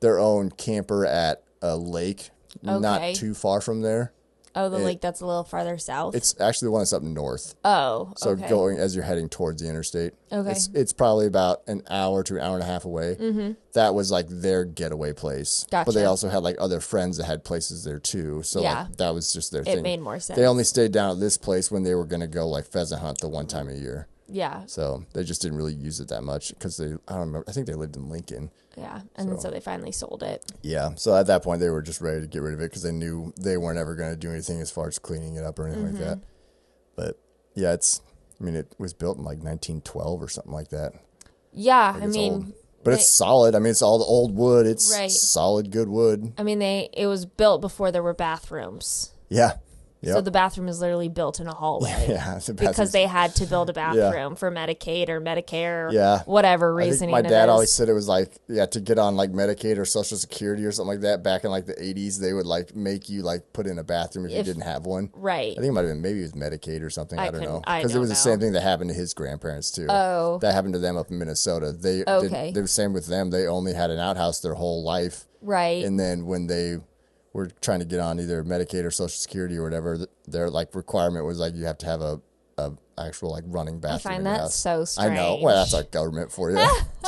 their own camper at a lake Okay. not too far from there. Oh, the lake that's a little farther south. It's actually the one that's up north. Oh, So okay. going as you're heading towards the interstate. Okay. It's probably about an hour to an hour and a half away. Mm-hmm. That was like their getaway place. But they Gotcha. also had like other friends that had places there too. So Yeah. like, that was just their It thing. made more sense. They only stayed down at this place when they were going to go like pheasant hunt the one time a year. Yeah, So they just didn't really use it that much because I don't remember. I think they lived in Lincoln. yeah. And then so they finally sold it. Yeah. So at that point, they were just ready to get rid of it because they knew they weren't ever going to do anything as far as cleaning it up or anything like that. But yeah, it was built in like 1912 or something like that. Yeah, Like I it's mean, old. But it's solid. I mean, it's all the old wood. It's Right. solid, good wood. it was built before there were bathrooms. Yeah. Yep. So the bathroom is literally built in a hallway. Yeah. The Because bathrooms- they had to build a bathroom for Medicaid or Medicare, Yeah. whatever I think reasoning my it dad is. always said it was like, to get on like Medicaid or Social Security or something like that back in like the 80s, they would like make you like put in a bathroom if you didn't have one. Right. I think it might have been maybe it was Medicaid or something. I don't know. I Because it don't was the know. same thing that happened to his grandparents too. Oh. That happened to them up in Minnesota. They Okay. they were same with them. They only had an outhouse their whole life. Right. And then when they were trying to get on either Medicaid or Social Security or whatever, their like requirement was like you have to have a actual like running bathroom. find in your that house. so I know. strange. Well, that's our government for you.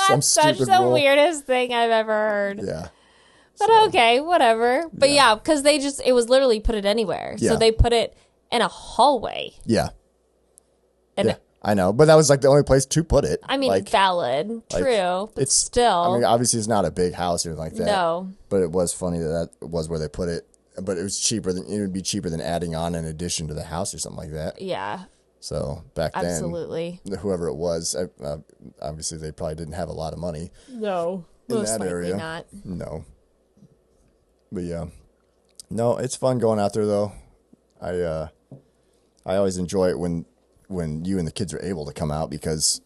That's such stupid the rule. weirdest thing I've ever heard. Yeah. But okay, whatever. But yeah, because it was literally put it anywhere. Yeah. So they put it in a hallway. Yeah. And Yeah. I know, but that was like the only place to put it. I mean, like, valid, true, but it's still. I mean, obviously, it's not a big house or anything like that. No. But it was funny that was where they put it. But it was cheaper than it would be cheaper than adding on an addition to the house or something like that. Yeah, So back absolutely. then, whoever it was, obviously they probably didn't have a lot of money. No. In Most that likely area. not. No. But yeah, no, it's fun going out there though. I always enjoy it when you and the kids are able to come out because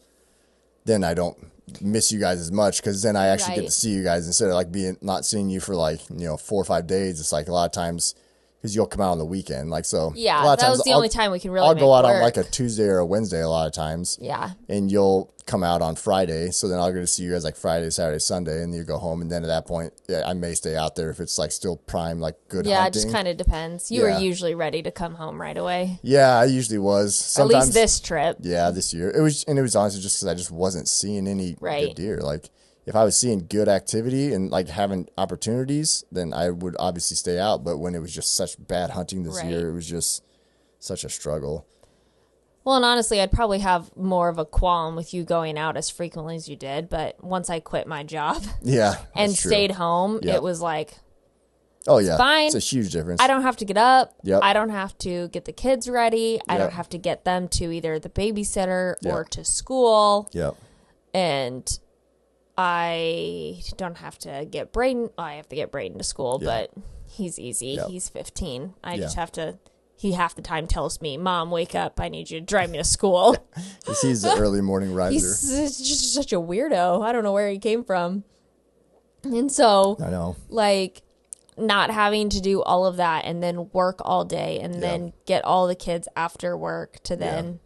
then I don't miss you guys as much because then I actually get Right. to see you guys instead of like not seeing you for like 4 or 5 days. It's like a lot of times because you'll come out on the weekend, like so. Yeah, a lot of that times was the only time we can really I'll go make out on work. like a Tuesday or a Wednesday a lot of times. Yeah. And you'll come out on Friday, so then I'll get to see you guys like Friday, Saturday, Sunday, and you go home. And then at that point, I may stay out there if it's like still prime, like good Yeah, it hunting. just kind of depends. You Yeah. were usually ready to come home right away. Yeah, I usually was. At Sometimes, least this trip. Yeah, this year it was honestly just because I just wasn't seeing any Right. good deer. Like if I was seeing good activity and like having opportunities, then I would obviously stay out. But when it was just such bad hunting this Right. year, it was just such a struggle. Well, and honestly, I'd probably have more of a qualm with you going out as frequently as you did. But once I quit my job Yeah, and that's true. stayed home, Yep. it was like, Oh yeah, fine. It's a huge difference. I don't have to get up. Yep. I don't have to get the kids ready. I Yep. don't have to get them to either the babysitter or Yep. to school. Yep. And I don't have to get Braden. I have to get Braden to school, Yeah. but he's easy. Yep. He's 15. I Yeah. just have to. He half the time tells me, "Mom, wake up! I need you to drive me to school." 'Cause he's the early morning riser. He's just such a weirdo. I don't know where he came from. And so, I know. like, not having to do all of that and then work all day and then get all the kids after work to then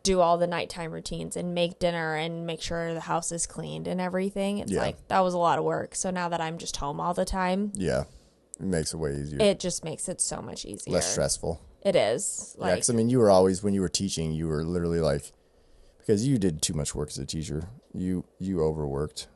do all the nighttime routines and make dinner and make sure the house is cleaned and everything. It's Yeah. like, that was a lot of work. So now that I'm just home all the time, Yeah, it makes it way easier, it just makes it so much easier. less stressful. It is. Yeah, Like, because I mean, you were always when you were teaching, you were literally like, because you did too much work as a teacher. You overworked.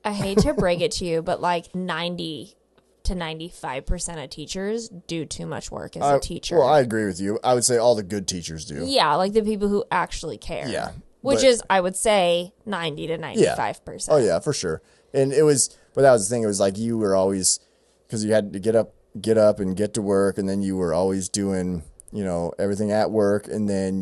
I hate to break it to you, but like 90 to 95% of teachers do too much work as a teacher. Well, I agree with you. I would say all the good teachers do. Yeah, like the people who actually care. Yeah, Which but- is, I would say, 90 to 95%. Oh yeah, for sure. And it was, but that was the thing. It was like you were always, because you had to get up and get to work, and then you were always doing, everything at work, and then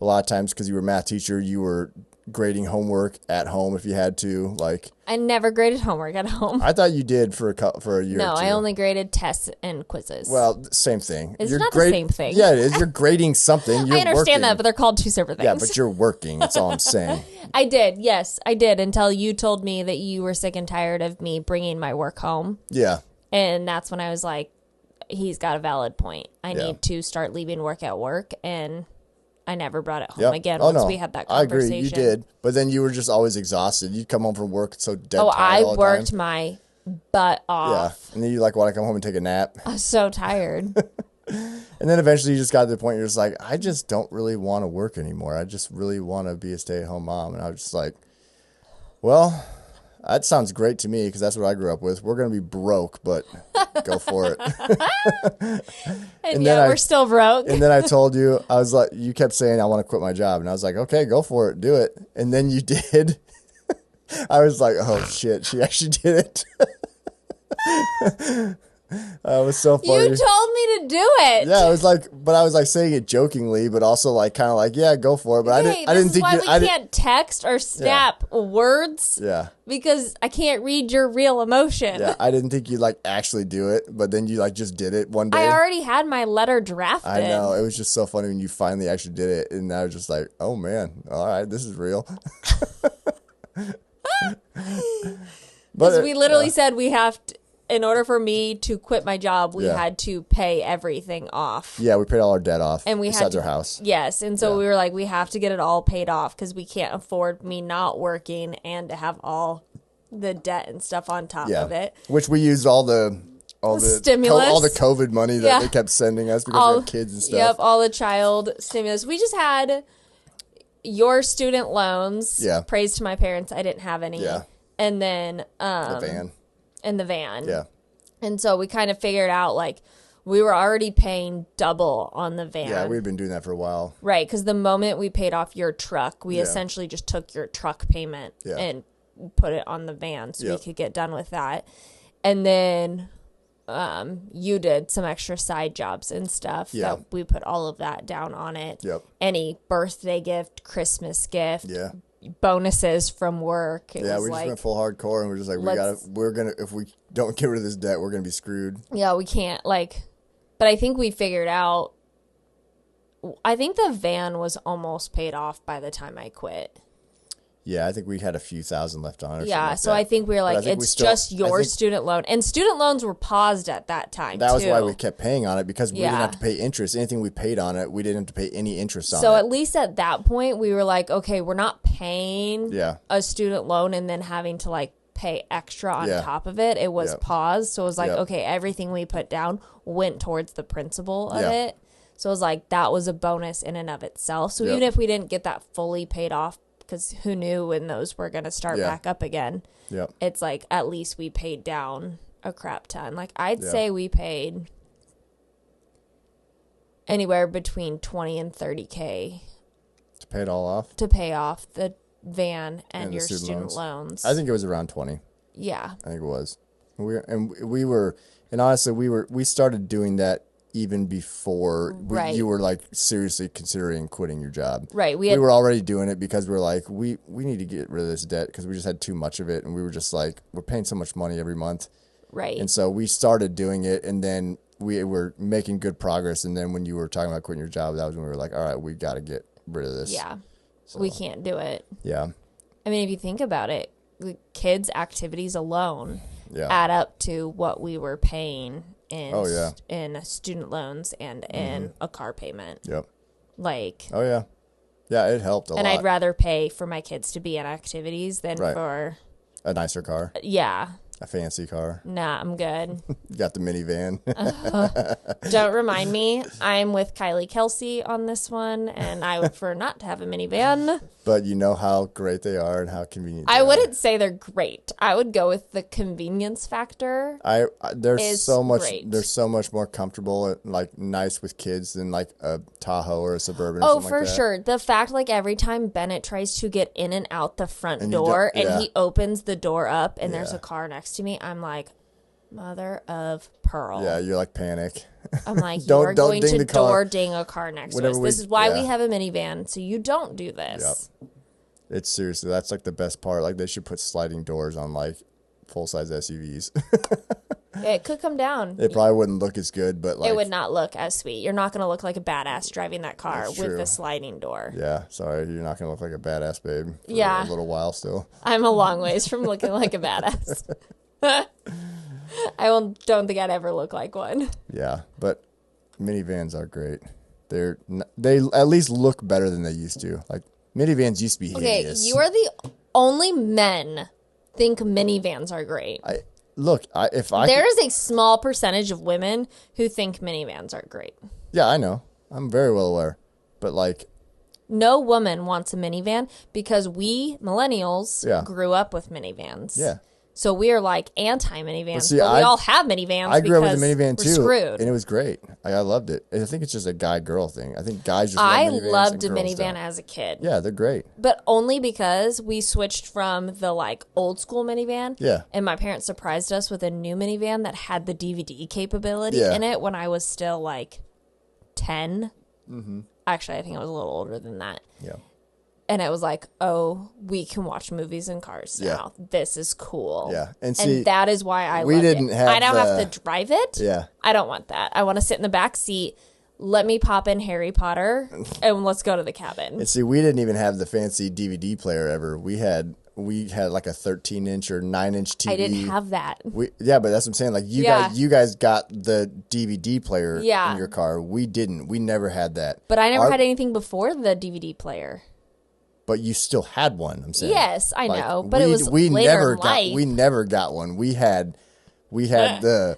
a lot of times because you were a math teacher, you were grading homework at home if you had to. Like, I never graded homework at home. I thought you did for a year. No, or two. I only graded tests and quizzes. Well, same thing. It's not the same thing. Yeah, it is. You're grading something. You're I understand working. that, but they're called two separate things. Yeah, but you're working. That's all I'm saying. I did. Yes, I did until you told me that you were sick and tired of me bringing my work home. Yeah. And that's when I was like, he's got a valid point. I need to start leaving work at work, and I never brought it home again once we had that conversation. I agree, you did. But then you were just always exhaused. You'd come home from work so dead tired I all the worked time. my butt off. Yeah, and then you like want to come home and take a nap. I was so tired. And then eventually you just got to the point you're just like, I just don't really want to work anymore. I just really want to be a stay-at-home mom. And I was just like, well, that sounds great to me because that's what I grew up with. We're going to be broke, but go for it. And yeah, we're still broke. And then I told you, I was like, you kept saying I want to quit my job. And I was like, okay, go for it. Do it. And then you did. I was like, oh shit, she actually did it. It was so funny. You told me to do it. Yeah, I was like, but I was like saying it jokingly, but also like kind of like, yeah, go for it. But Hey, I didn't think why you. we I didn't, can't text or snap words. yeah, Because I can't read your real emotion. yeah, I didn't think you'd like actually do it, but then you like just did it one day. I already had my letter drafted. I know, it was just so funny when you finally actually did it, and I was just like, oh man, all right, this is real. Because we literally said we have to, in order for me to quit my job, we Yeah. had to pay everything off. Yeah, we paid all our debt off, And we had besides to, our house. Yes, and so we were like, we have to get it all paid off because we can't afford me not working and to have all the debt and stuff on top Yeah, of it. which we used all the Stimulus. all the COVID money that Yeah. they kept sending us because we have kids and stuff. Yep, all the child stimulus. We just had your student loans. Yeah. Praise to my parents, I didn't have any. Yeah. And then The van. and the van. Yeah. And so we kind of figured out like we were already paying double on the van. Yeah, we've been doing that for a while. Right, because the moment we paid off your truck, we Yeah. essentially just took your truck payment Yeah. and put it on the van so we Yep. could get done with that. And then you did some extra side jobs and stuff Yeah. that we put all of that down on it. Yep. Any birthday gift, Christmas gift, Yeah. bonuses from work. It Yeah, was we just like, went full hardcore and we're just like, we're gonna, if we don't get rid of this debt, we're gonna be screwed. yeah, we can't but I think we figured out, I think the van was almost paid off by the time I quit. Yeah, I think we had a few thousand left on it. Yeah, like so that. I think we were But I like, think we it's still- just I your think student loan. And student loans were paused at that time, that was too. why we kept paying on it because we didn't Yeah. have to pay interest. Anything we paid on it, we didn't have to pay any interest on So it. at least at that point, we were like, okay, we're not paying Yeah. a student loan and then having to like pay extra on Yeah. top of it. It was Yep. paused. So it was like, Yep. okay, everything we put down went towards the principal of Yeah. it. So it was like, that was a bonus in and of itself. So Yep. even if we didn't get that fully paid off, because who knew when those were going to start Yeah. back up again, Yep. it's like, at least we paid down a crap ton. Like, I'd Yeah. say we paid anywhere between 20 and 30K To pay it all off. to pay off the van and the your student student loans. I think it was around 20. Yeah. I think it was. And honestly, we started doing that even before Right. you were like seriously considering quitting your job. Right. We were already doing it because we were like, we need to get rid of this debt because we just had too much of it. And we were just like, we're paying so much money every month. Right. And so we started doing it, and then we were making good progress. And then when you were talking about quitting your job, that was when we were like, all right, we got to get rid of this. Yeah. We can't do it. Yeah. I mean, if you think about it, the kids' activities alone Yeah. add up to what we were paying in Oh, yeah. in student loans and in a car payment. Yep. Like, Oh, yeah. Yeah, it helped a and lot. I'd rather pay for my kids to be in activities than Right. for, A nicer car, yeah, a fancy car. nah, I'm good. You got the minivan. Don't remind me. I'm with Kylie Kelsey on this one, and I would prefer not to have a minivan. But you know how great they are and how convenient I they are. wouldn't say they're great. I would go with the convenience factor. They're is so much great. they're so much more comfortable and like nice with kids than like a Tahoe or a Suburban or Oh, something for like that. sure. The fact, like, every time Bennett tries to get in and out the front And you door don't- and yeah. he opens the door up and there's Yeah. a car next to me, I'm like, mother of pearl. Yeah, you're like panic. I'm like, Don't- you're don't going ding to the car. door ding a car next to Whenever us. we- This is why we yeah. have a minivan, so you don't do this. Yep. It's seriously, that's like the best part. Like they should put sliding doors on like full-size SUVs. It could come down. It probably wouldn't look as good, but like It would not look as sweet. You're not going to look like a badass driving that car That's with true. the sliding door. yeah, sorry, you're not gonna look like a badass babe for Yeah. a little while still. I'm a long ways from looking like a badass. Don't think I'd ever look like one. Yeah, but minivans are great. They at least look better than they used to. Like minivans used to be Okay, hideous. you are the only men think minivans are great. If I There is a small percentage of women who think minivans are great. yeah, I know. I'm very well aware. But like No woman wants a minivan because we millennials Yeah. grew up with minivans. yeah. So we are like anti-minivans, but, see, we I- all have minivans. I grew up with a because minivan we're too, Screwed. and it was great. I loved it. I think it's just a guy-girl thing. I think guys just love I minivans loved a and girls minivan don't. as a kid, Yeah, they're great. but only because we switched from the like old school minivan. Yeah. And my parents surprised us with a new minivan that had the DVD capability Yeah. in it when I was still like 10. Mm-hmm. Actually, I think I was a little older than that. Yeah. And it was like, oh, we can watch movies in cars Yeah. now. This is cool. Yeah. And see, that is why I we loved didn't it. have I don't the- have to drive it. Yeah. I don't want that. I want to sit in the back seat. Let me pop in Harry Potter and let's go to the cabin. And see, we didn't even have the fancy DVD player ever. We had like a 13-inch or 9-inch TV. I didn't have that. Yeah, but that's what I'm saying. Like Yeah. you guys got the DVD player Yeah. in your car. We didn't. We never had that. But I never Our- had anything before the DVD player. But you still had one. I'm saying. Yes, I Like, know. But it was later never in life. we never got one. We had a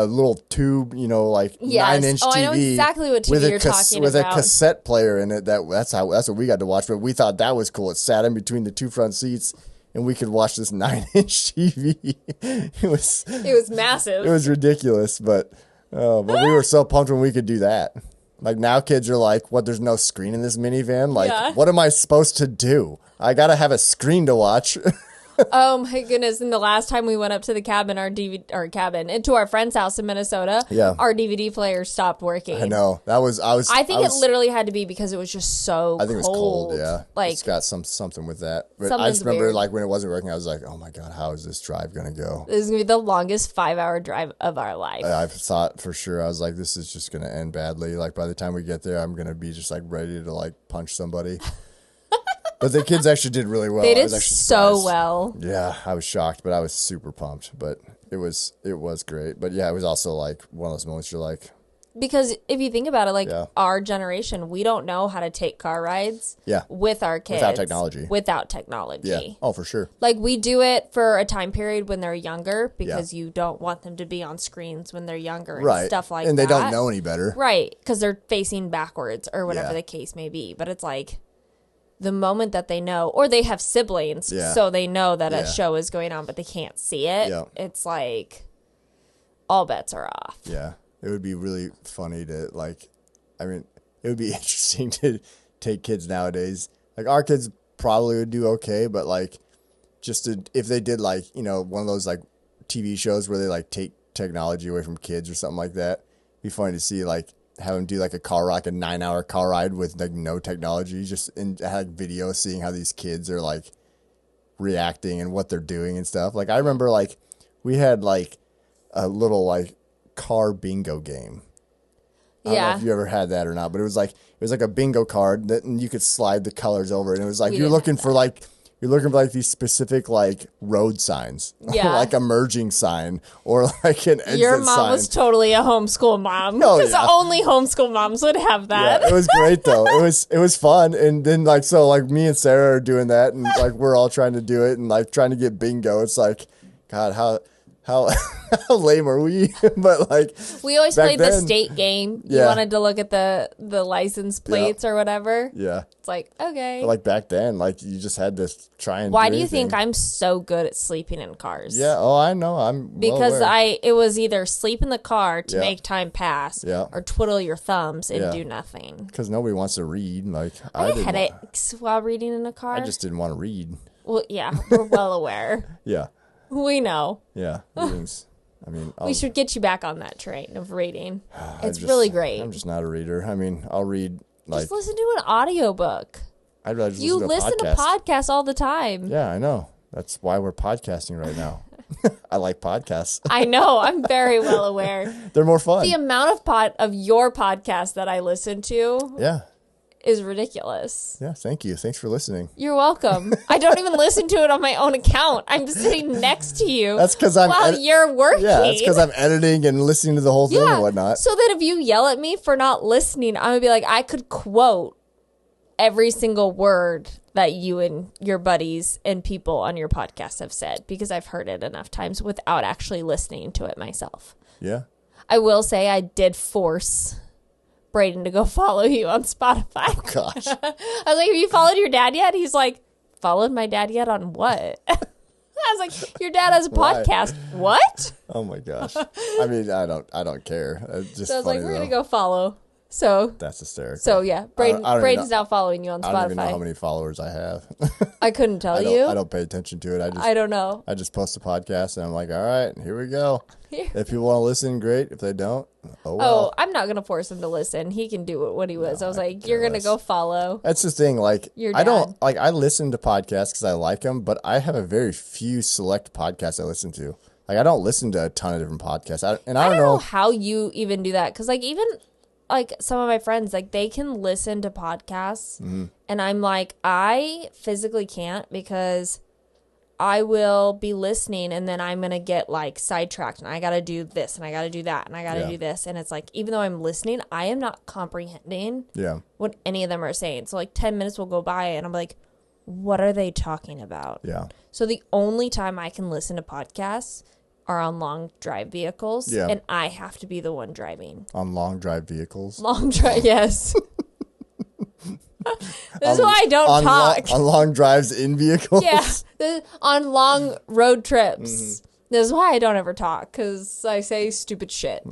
little tube, like Yes. 9-inch Oh, TV. I know exactly what TV with you're talking with about. a cassette player in it. That's what we got to watch. But we thought that was cool. It sat in between the two front seats, and we could watch this 9-inch TV. It was massive. it was ridiculous, but we were so pumped when we could do that. Like now kids are like, what, there's no screen in this minivan? Like, Yeah. what am I supposed to do? I got to have a screen to watch. Oh my goodness! And the last time we went up to the cabin, into our friend's house in Minnesota, Yeah. our DVD player stopped working. I know. I think it literally had to be because it was just so I think it was cold, yeah. Like, It's got something with that. But I Something's just remember weird. like when it wasn't working, I was like, oh my God, how is this drive going to go? this is going to be the longest 5-hour drive of our life. I thought for sure, I was like, this is just going to end badly. Like by the time we get there, I'm going to be just like ready to like punch somebody. But the kids actually did really well. They I did was actually so surprised. well. Yeah, I was shocked, but I was super pumped. But it was great. But yeah, it was also like one of those moments you're like, Because if you think about it, like Yeah. our generation, we don't know how to take car rides yeah, with our kids. Without technology. Yeah. Oh, for sure. Like we do it for a time period when they're younger because you don't want them to be on screens when they're younger and Right. stuff like that. And they don't know any better. Right, because they're facing backwards or whatever Yeah. the case may be. But it's like the moment that they know, or they have siblings, Yeah. so they know that Yeah. a show is going on, but they can't see it. Yeah. It's like all bets are off. Yeah. It would be really funny to it would be interesting to take kids nowadays. Like our kids probably would do okay, but like if they did like, one of those like TV shows where they like take technology away from kids or something like that, it'd be funny to see like have them do like a 9-hour car ride with like no technology, just in like video, seeing how these kids are like reacting and what they're doing and stuff. Like I remember like we had like a little like car bingo game. I don't know Yeah. if you ever had that or not, but it was like a bingo card that and you could slide the colors over, and it was like We you're didn't looking have for like these specific like road signs, Yeah. like a merging sign or like an exit Your mom sign. was totally a homeschool mom. Oh, Because yeah. only homeschool moms would have that. Yeah, it was great though. It was fun, and then like me and Sarah are doing that, and like we're all trying to do it and like trying to get bingo. It's like, God, how how lame are we? But like We always back played the then- state game. You Yeah. wanted to look at the license plates or whatever. yeah, It's like, okay. but, like back then, like you just had to try and. Why do do you anything. think I'm so good at sleeping in cars? Yeah. Oh, I know. I'm well Because aware. it was either sleep in the car to Yeah. make time pass Yeah. or twiddle your thumbs and Yeah. do nothing. Because nobody wants to read. Like I had didn't want- headaches while reading in a car. I just didn't want to read. Well, yeah, we're well aware. Yeah. We know. Yeah. Readings. I mean, We should get you back on that train of reading. It's just- really great. I'm just not a reader. I mean, I'll read like Just listen to an audiobook. I'd rather just You listen to a listen podcast. to podcasts all the time. Yeah, I know. That's why we're podcasting right now. I like podcasts. I know. I'm very well aware. They're more fun. The amount of your podcast that I listen to Yeah. is ridiculous. Yeah. Thank you. Thanks for listening. You're welcome. I don't even listen to it on my own account. I'm sitting next to you. That's because I'm while you're working. Yeah, that's because I'm editing and listening to the whole thing and whatnot. So that if you yell at me for not listening, I'm gonna be like, I could quote every single word that you and your buddies and people on your podcast have said because I've heard it enough times without actually listening to it myself. Yeah. I will say I did force Braden to go follow you on Spotify. Oh, gosh. I was like, have you followed your dad yet? He's like, followed my dad yet on what? I was like, your dad has a Why? podcast. What? Oh my gosh. I mean, I don't care. It's just So I was funny like, we're going though. to go follow. So That's hysterical. yeah, I don't even Braden's know- now following you on I don't even know how Spotify. many followers I have. I couldn't tell I you. don't pay attention to it. I don't know. I just post a podcast and I'm like, all right, here we go. If people want to listen, great. If they don't, oh well. Oh, I'm not going to force him to listen. He can do what he was. I was like, you're going to go follow. That's the thing. Like, Your I don't dad. like. I listen to podcasts because I like them, but I have a very few select podcasts I listen to. Like, I don't listen to a ton of different podcasts. I don't I don't know know. how you even do that. Because, like, even like some of my friends, like, they can listen to podcasts. Mm-hmm. And I'm like, I physically can't because I will be listening and then I'm going to get like sidetracked and I got to do this and I got to do that and I got to Yeah. do this. And it's like, even though I'm listening, I am not comprehending Yeah, what any of them are saying. So like 10 minutes will go by and I'm like, what are they talking about? yeah, So the only time I can listen to podcasts are on long drive vehicles. Yeah. And I have to be the one driving. on long drive vehicles. Long drive, yes. This is why I don't talk. on long drives in vehicles. Yeah, on long road trips. Mm-hmm. This is why I don't ever talk, because I say stupid shit.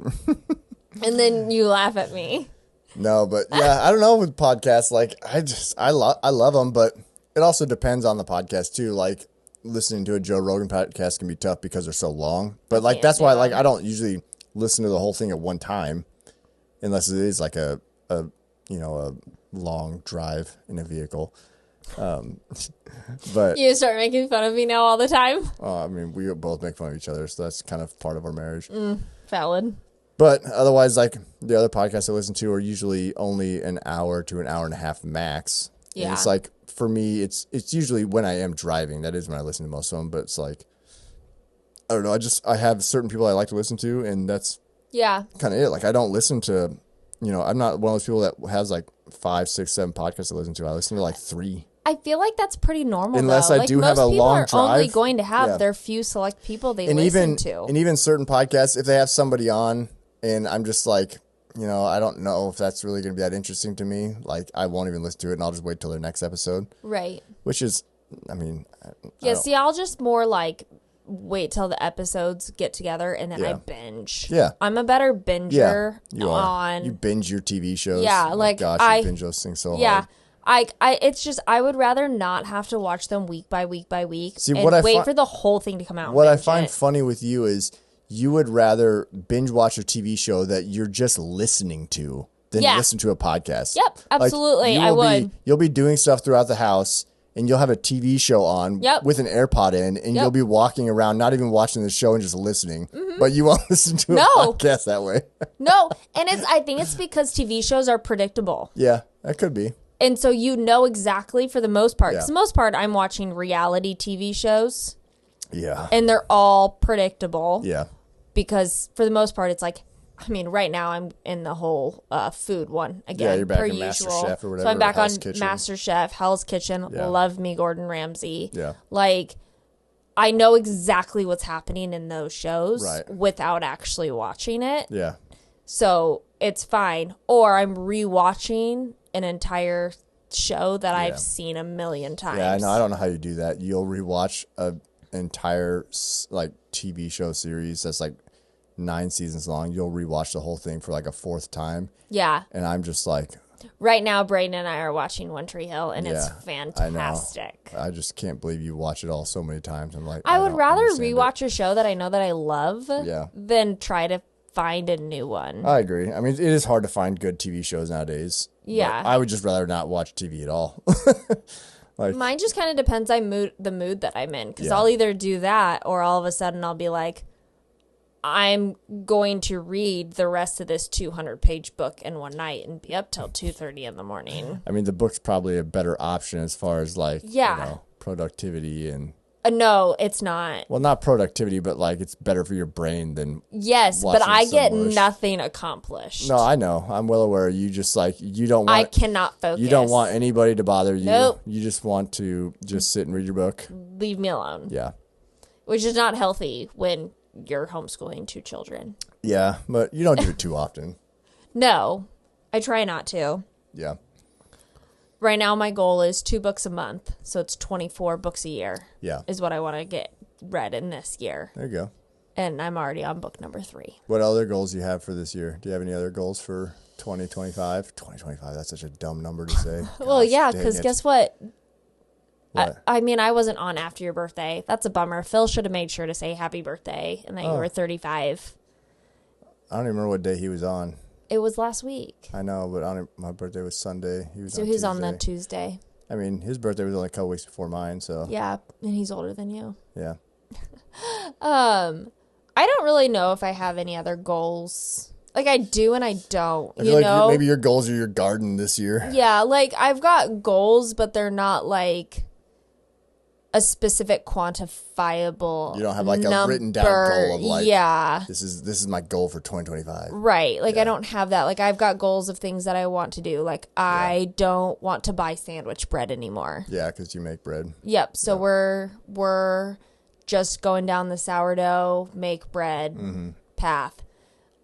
And then you laugh at me. No, but yeah, I don't know with podcasts. Like, I love them, but it also depends on the podcast too. Like, listening to a Joe Rogan podcast can be tough because they're so long. But like, can't that's do why that. like I don't usually listen to the whole thing at one time, unless it is like a long drive in a vehicle. But You start making fun of me now all the time. I mean, we both make fun of each other, so that's kind of part of our marriage. Valid. But otherwise, like the other podcasts I listen to are usually only an hour to an hour and a half max. And Yeah. it's like, for me, it's usually when I am driving. That is when I listen to most of them. But it's like, I don't know. I have certain people I like to listen to, and that's Yeah. kind of it. Like, I don't listen to, I'm not one of those people that has like 5, 6, 7 podcasts to listen to. I listen to like 3. I feel like that's pretty normal. Unless though. I Like, do have most a people long are only drive. going to have Yeah. their few select people they And listen even to. even certain podcasts, if they have somebody on, and I'm just like, I don't know if that's really going to be that interesting to me. Like, I won't even listen to it, and I'll just wait till their next episode. Right. Which is, I mean, Yeah, see, I'll just more like wait till the episodes get together and then I Yeah. binge. Yeah. I'm a better yeah, binger you are. on. You binge your TV shows. Yeah, Oh my like, gosh, I- you binge those things so Yeah. hard. It's just, I would rather not have to watch them week by week by week See, and what I wait fi- for the whole thing to come out. and What I binge find it. funny with you is you would rather binge watch a TV show that you're just listening to than Yeah. listen to a podcast. Yep, absolutely, you I will would. You'll be doing stuff throughout the house, and you'll have a TV show on Yep. with an AirPod in, and Yep. you'll be walking around, not even watching the show and just listening. But you won't listen to a No. podcast that way. No, and I think it's because TV shows are predictable. Yeah, that could be. And so you know exactly for the most part. 'Cause Yeah. the most part, I'm watching reality TV shows, Yeah. and they're all predictable. Yeah. Because for the most part, it's like, I mean, right now I'm in the whole food one again. Yeah, you're back per in usual. MasterChef or whatever, So I'm back on Hell's Kitchen. MasterChef, Hell's Kitchen. Yeah. Love me, Gordon Ramsay. Yeah. Like, I know exactly what's happening in those shows Right. without actually watching it. Yeah. So it's fine. Or I'm rewatching an entire show that Yeah. I've seen a million times. Yeah, I know. I don't know how you do that. You'll rewatch a entire like TV show series that's like 9 seasons long. You'll rewatch the whole thing for like a 4th time, Yeah. and I'm just like, Right now, Brayden and I are watching One Tree Hill, and it's Yeah, fantastic. I just can't believe you watch it all so many times. I'm like, I would don't rather understand it. rewatch a show that I know that I love Yeah. than try to find a new one. I agree. I mean, it is hard to find good TV shows nowadays. Yeah. But I would just rather not watch TV at all. Like, Mine just kind of depends on the mood that I'm in, because Yeah. I'll either do that or all of a sudden I'll be like, I'm going to read the rest of this 200-page book in one night and be up till 2:30 in the morning. I mean, the book's probably a better option as far as like, Yeah. productivity and, No, it's not. well, not productivity, but like it's better for your brain than. Yes, but Watching I some get bush. nothing accomplished. No, I know. I'm well aware. You just like, you don't I want, cannot focus. you don't want anybody to bother you. Nope. You just want to just sit and read your book. Leave me alone. Yeah. Which is not healthy when you're homeschooling 2 children. Yeah, but you don't do it too often. No, I try not to. Yeah. Right now, my goal is 2 books a month, so it's 24 books a year. Yeah. Is what I want to get read in this year, There you go. and I'm already on book number 3. What other goals do you have for this year? Do you have any other goals for 2025? 2025, that's such a dumb number to say. Well, Gosh, yeah, dang because it. guess what? What? I mean, I wasn't on after your birthday. That's a bummer. Phil should have made sure to say happy birthday and that you Oh. were 35. I don't even remember what day he was on. It was last week. I know, but my birthday was Sunday. He was So on he's Tuesday. on the Tuesday. I mean, his birthday was only a couple weeks before mine, so Yeah, and he's older than you. yeah. I don't really know if I have any other goals. Like, I do and I don't, I you feel like know? maybe your goals are your garden this year. Yeah, like, I've got goals, but they're not, like, a specific quantifiable You don't have, like, a number. written down goal of, like, yeah. This is my goal for 2025. Right. Like, Yeah. I don't have that. Like, I've got goals of things that I want to do. Like, I don't want to buy sandwich bread anymore. Yeah, because you make bread. Yep. So we're just going down the sourdough, make bread path.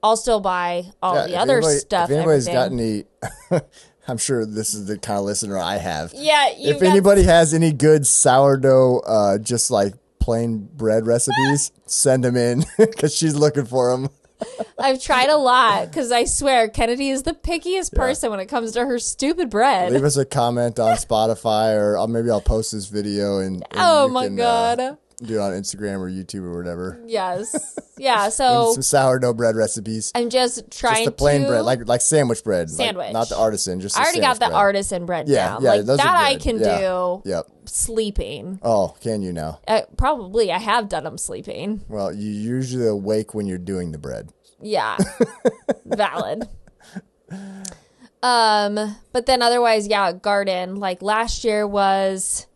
I'll still buy all Yeah, the if other anybody- stuff. If anybody's everything. got any, I'm sure this is the kind of listener I have. Yeah. If anybody has any good sourdough, just like plain bread recipes, send them in because she's looking for them. I've tried a lot because I swear Kennedy is the pickiest person when it comes to her stupid bread. Leave us a comment on Spotify, or maybe I'll post this video and Oh you my can, God. do it on Instagram or YouTube or whatever. Yes. Yeah. So Some sourdough bread recipes. I'm just trying Just the plain to bread, like sandwich bread. Sandwich. Not the artisan, just I the already got sandwich the bread. artisan bread Yeah, now. yeah, like those are that I good. can Yeah. do Yep. sleeping. Oh, can you now? Probably I have done them sleeping. Well, you usually awake when you're doing the bread. Yeah. Valid. But then otherwise, yeah, garden. Like last year was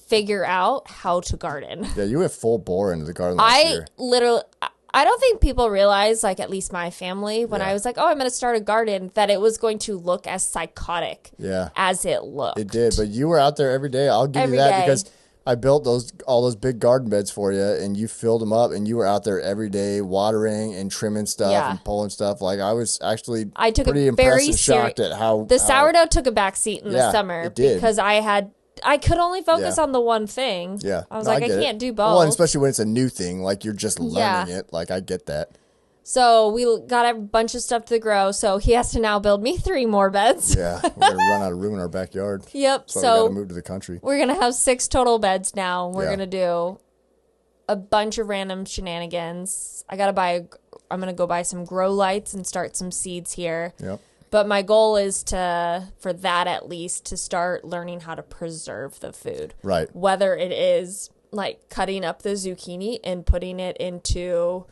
figure out how to garden. Yeah, you went full bore into the garden last year. I don't think people realize, like at least my family, when Yeah. I was like, oh, I'm going to start a garden, that it was going to look as psychotic Yeah, as it looked. it did. But you were out there every day. I'll give Every you that day. because I built all those big garden beds for you, and you filled them up, and you were out there every day watering and trimming stuff Yeah. and pulling stuff. Like I was actually I took it pretty very impressed and shocked at how The how- sourdough took a back seat in Yeah, the summer it did. because I could only focus Yeah. on the one thing. Yeah, I was No, like, I get it. can't do both. Well, and especially when it's a new thing, like you're just Yeah. learning it. Like I get that. So we got a bunch of stuff to grow. So he has to now build me 3 more beds. Yeah, we're gonna run out of room in our backyard. Yep. So, we gotta So move to the country. we're going to have 6 total beds now. We're Yeah. going to do a bunch of random shenanigans. I'm going to go buy some grow lights and start some seeds here. Yep. But my goal is for that at least, to start learning how to preserve the food. Right. Whether it is like cutting up the zucchini and putting it into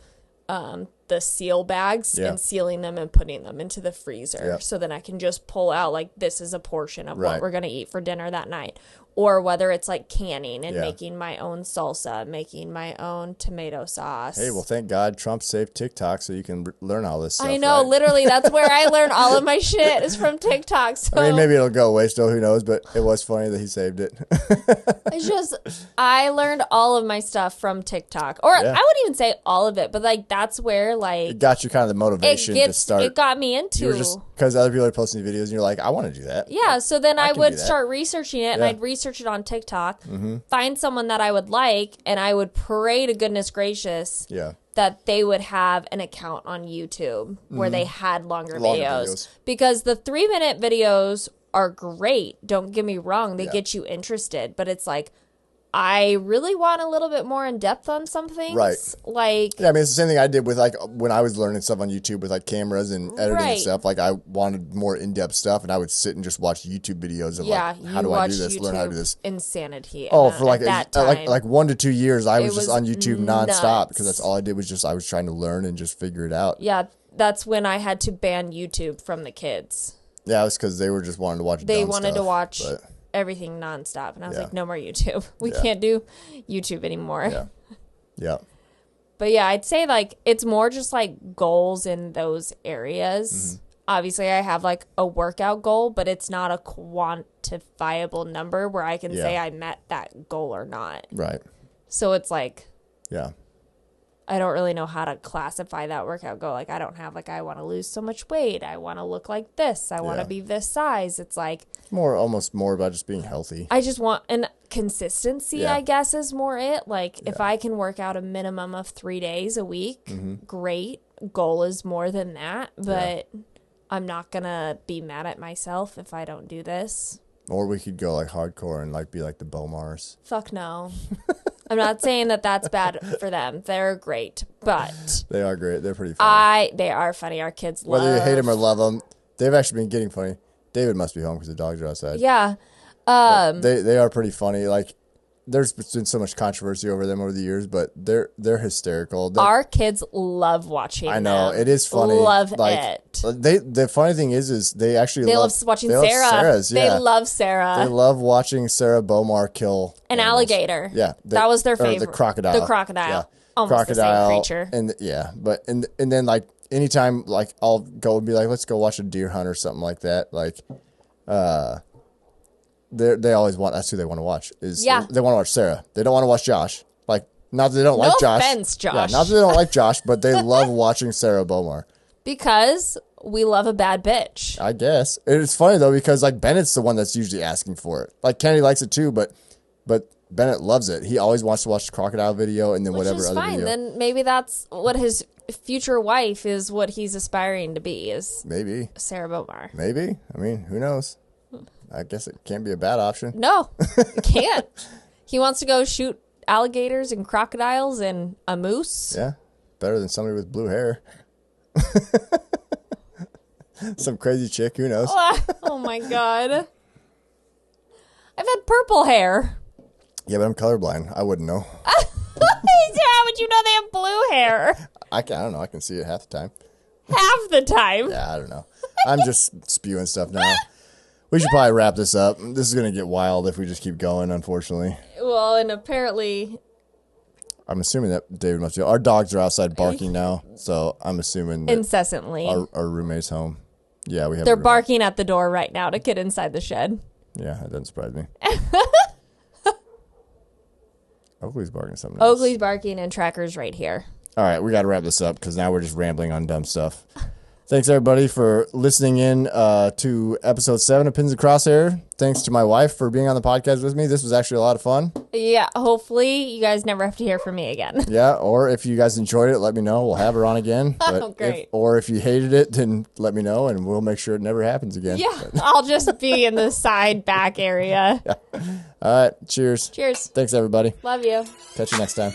the seal bags Yeah. and sealing them and putting them into the freezer. Yeah. So then I can just pull out like this is a portion of Right. what we're going to eat for dinner that night. Or whether it's like canning and Yeah. making my own salsa, making my own tomato sauce. Hey, well, thank God Trump saved TikTok so you can learn all this stuff. I know, right? literally, that's where I learn all of my shit is from TikTok. So I mean, maybe it'll go away still. Who knows? But it was funny that he saved it. it's just, I learned all of my stuff from TikTok. Or Yeah. I wouldn't even say all of it, but like that's where like It got you kind of the motivation to start. it got me You into. were just because other people are posting videos, and you're like, I want to do that. Yeah, so then I can do would that. start researching it, and Yeah. I'd research it on TikTok, find someone that I would like, and I would pray to goodness gracious Yeah. that they would have an account on YouTube where they had longer videos. videos. Because the 3-minute videos are great. Don't get me wrong. They Yeah. get you interested, but it's like I really want a little bit more in depth on some things. Right. Like, Yeah, I mean, it's the same thing I did with, like, when I was learning stuff on YouTube with, like, cameras and editing and Right. stuff. Like, I wanted more in-depth stuff, and I would sit and just watch YouTube videos of, yeah, like, how you do I watch do this, YouTube learn how to do this. Insanity. Oh, And for, like, at that time, like 1 to 2 years, I It was just was on YouTube nonstop because nuts. that's all I did was I was trying to learn and just figure it out. yeah, that's when I had to ban YouTube from the kids. Yeah, it was because they were just wanting to watch They dumb wanted to stuff, watch but, everything nonstop. And I was Yeah. like, no more YouTube. We Yeah. can't do YouTube anymore. yeah. Yeah. But yeah, I'd say like it's more just like goals in those areas. Mm-hmm. Obviously, I have like a workout goal, but it's not a quantifiable number where I can Yeah. say I met that goal or not. Right. So it's like Yeah. I don't really know how to classify that workout goal. Like I don't have like I want to lose so much weight. I want to look like this. I want to Yeah. be this size. It's like Almost more about just being healthy. I just want an consistency, Yeah. I guess, is more it. Like, if I can work out a minimum of 3 days a week, Mm-hmm. great. Goal is more than that, but I'm not going to be mad at myself if I don't do this. Or we could go, like, hardcore and, like, be like the Bomars. Fuck no. I'm not saying that that's bad for them. They're great, but They are great. They're pretty funny. they are funny. Our kids love. Whether you hate them or love them, they've actually been getting funny. David must be home because the dogs are outside. Yeah. They are pretty funny. Like, there's been so much controversy over them over the years, but they're hysterical. Our kids love watching I know them. it is funny. Love like, it. The funny thing is they actually They love love watching they love Sarah. Sarah's, yeah. They love Sarah. They love watching Sarah Bomar kill An animals. alligator. Yeah, That was their or favorite. The crocodile. The crocodile. Yeah. Almost the same creature. And but and then like anytime like I'll go and be like, let's go watch a deer hunt or something like that. Like, they always want that's who they want to watch is Yeah. they want to watch Sarah. They don't want to watch Josh. Like not that they don't No like Josh. offense, Josh. Yeah, not that they don't like Josh, but they love watching Sarah Bomar. Because we love a bad bitch. I guess it's funny though because like Bennett's the one that's usually asking for it. Like Kenny likes it too, but Bennett loves it. He always wants to watch the crocodile video and then Which whatever is other fine. video. Then maybe that's what his future wife is, what he's aspiring to be, is Maybe. Sarah Bomar. Maybe. I mean, who knows? I guess it can't be a bad option. No, can't. He wants to go shoot alligators and crocodiles and a moose. Yeah. Better than somebody with blue hair. Some crazy chick, who knows? Oh my God. I've had purple hair. Yeah, but I'm colorblind. I wouldn't know. How would you know they have blue hair? I don't know. I can see it half the time. Half the time. Yeah, I don't know. I'm just spewing stuff now. We should probably wrap this up. This is going to get wild if we just keep going, unfortunately. Well, and apparently I'm assuming that David must be. Our dogs are outside barking now, so I'm assuming that incessantly. our roommate's home. Yeah, we have. They're a roommate. barking at the door right now to get inside the shed. Yeah, that doesn't surprise me. Oakley's barking something else. Oakley's barking and Tracker's right here. All right, we got to wrap this up because now we're just rambling on dumb stuff. Thanks, everybody, for listening in to episode 7 of Pins and Crosshair. Thanks to my wife for being on the podcast with me. This was actually a lot of fun. Yeah, hopefully you guys never have to hear from me again. Yeah, or if you guys enjoyed it, let me know. We'll have her on again. But Oh, great. or if you hated it, then let me know, and we'll make sure it never happens again. Yeah, I'll just be in the side back area. All right, cheers. Cheers. Thanks, everybody. Love you. Catch you next time.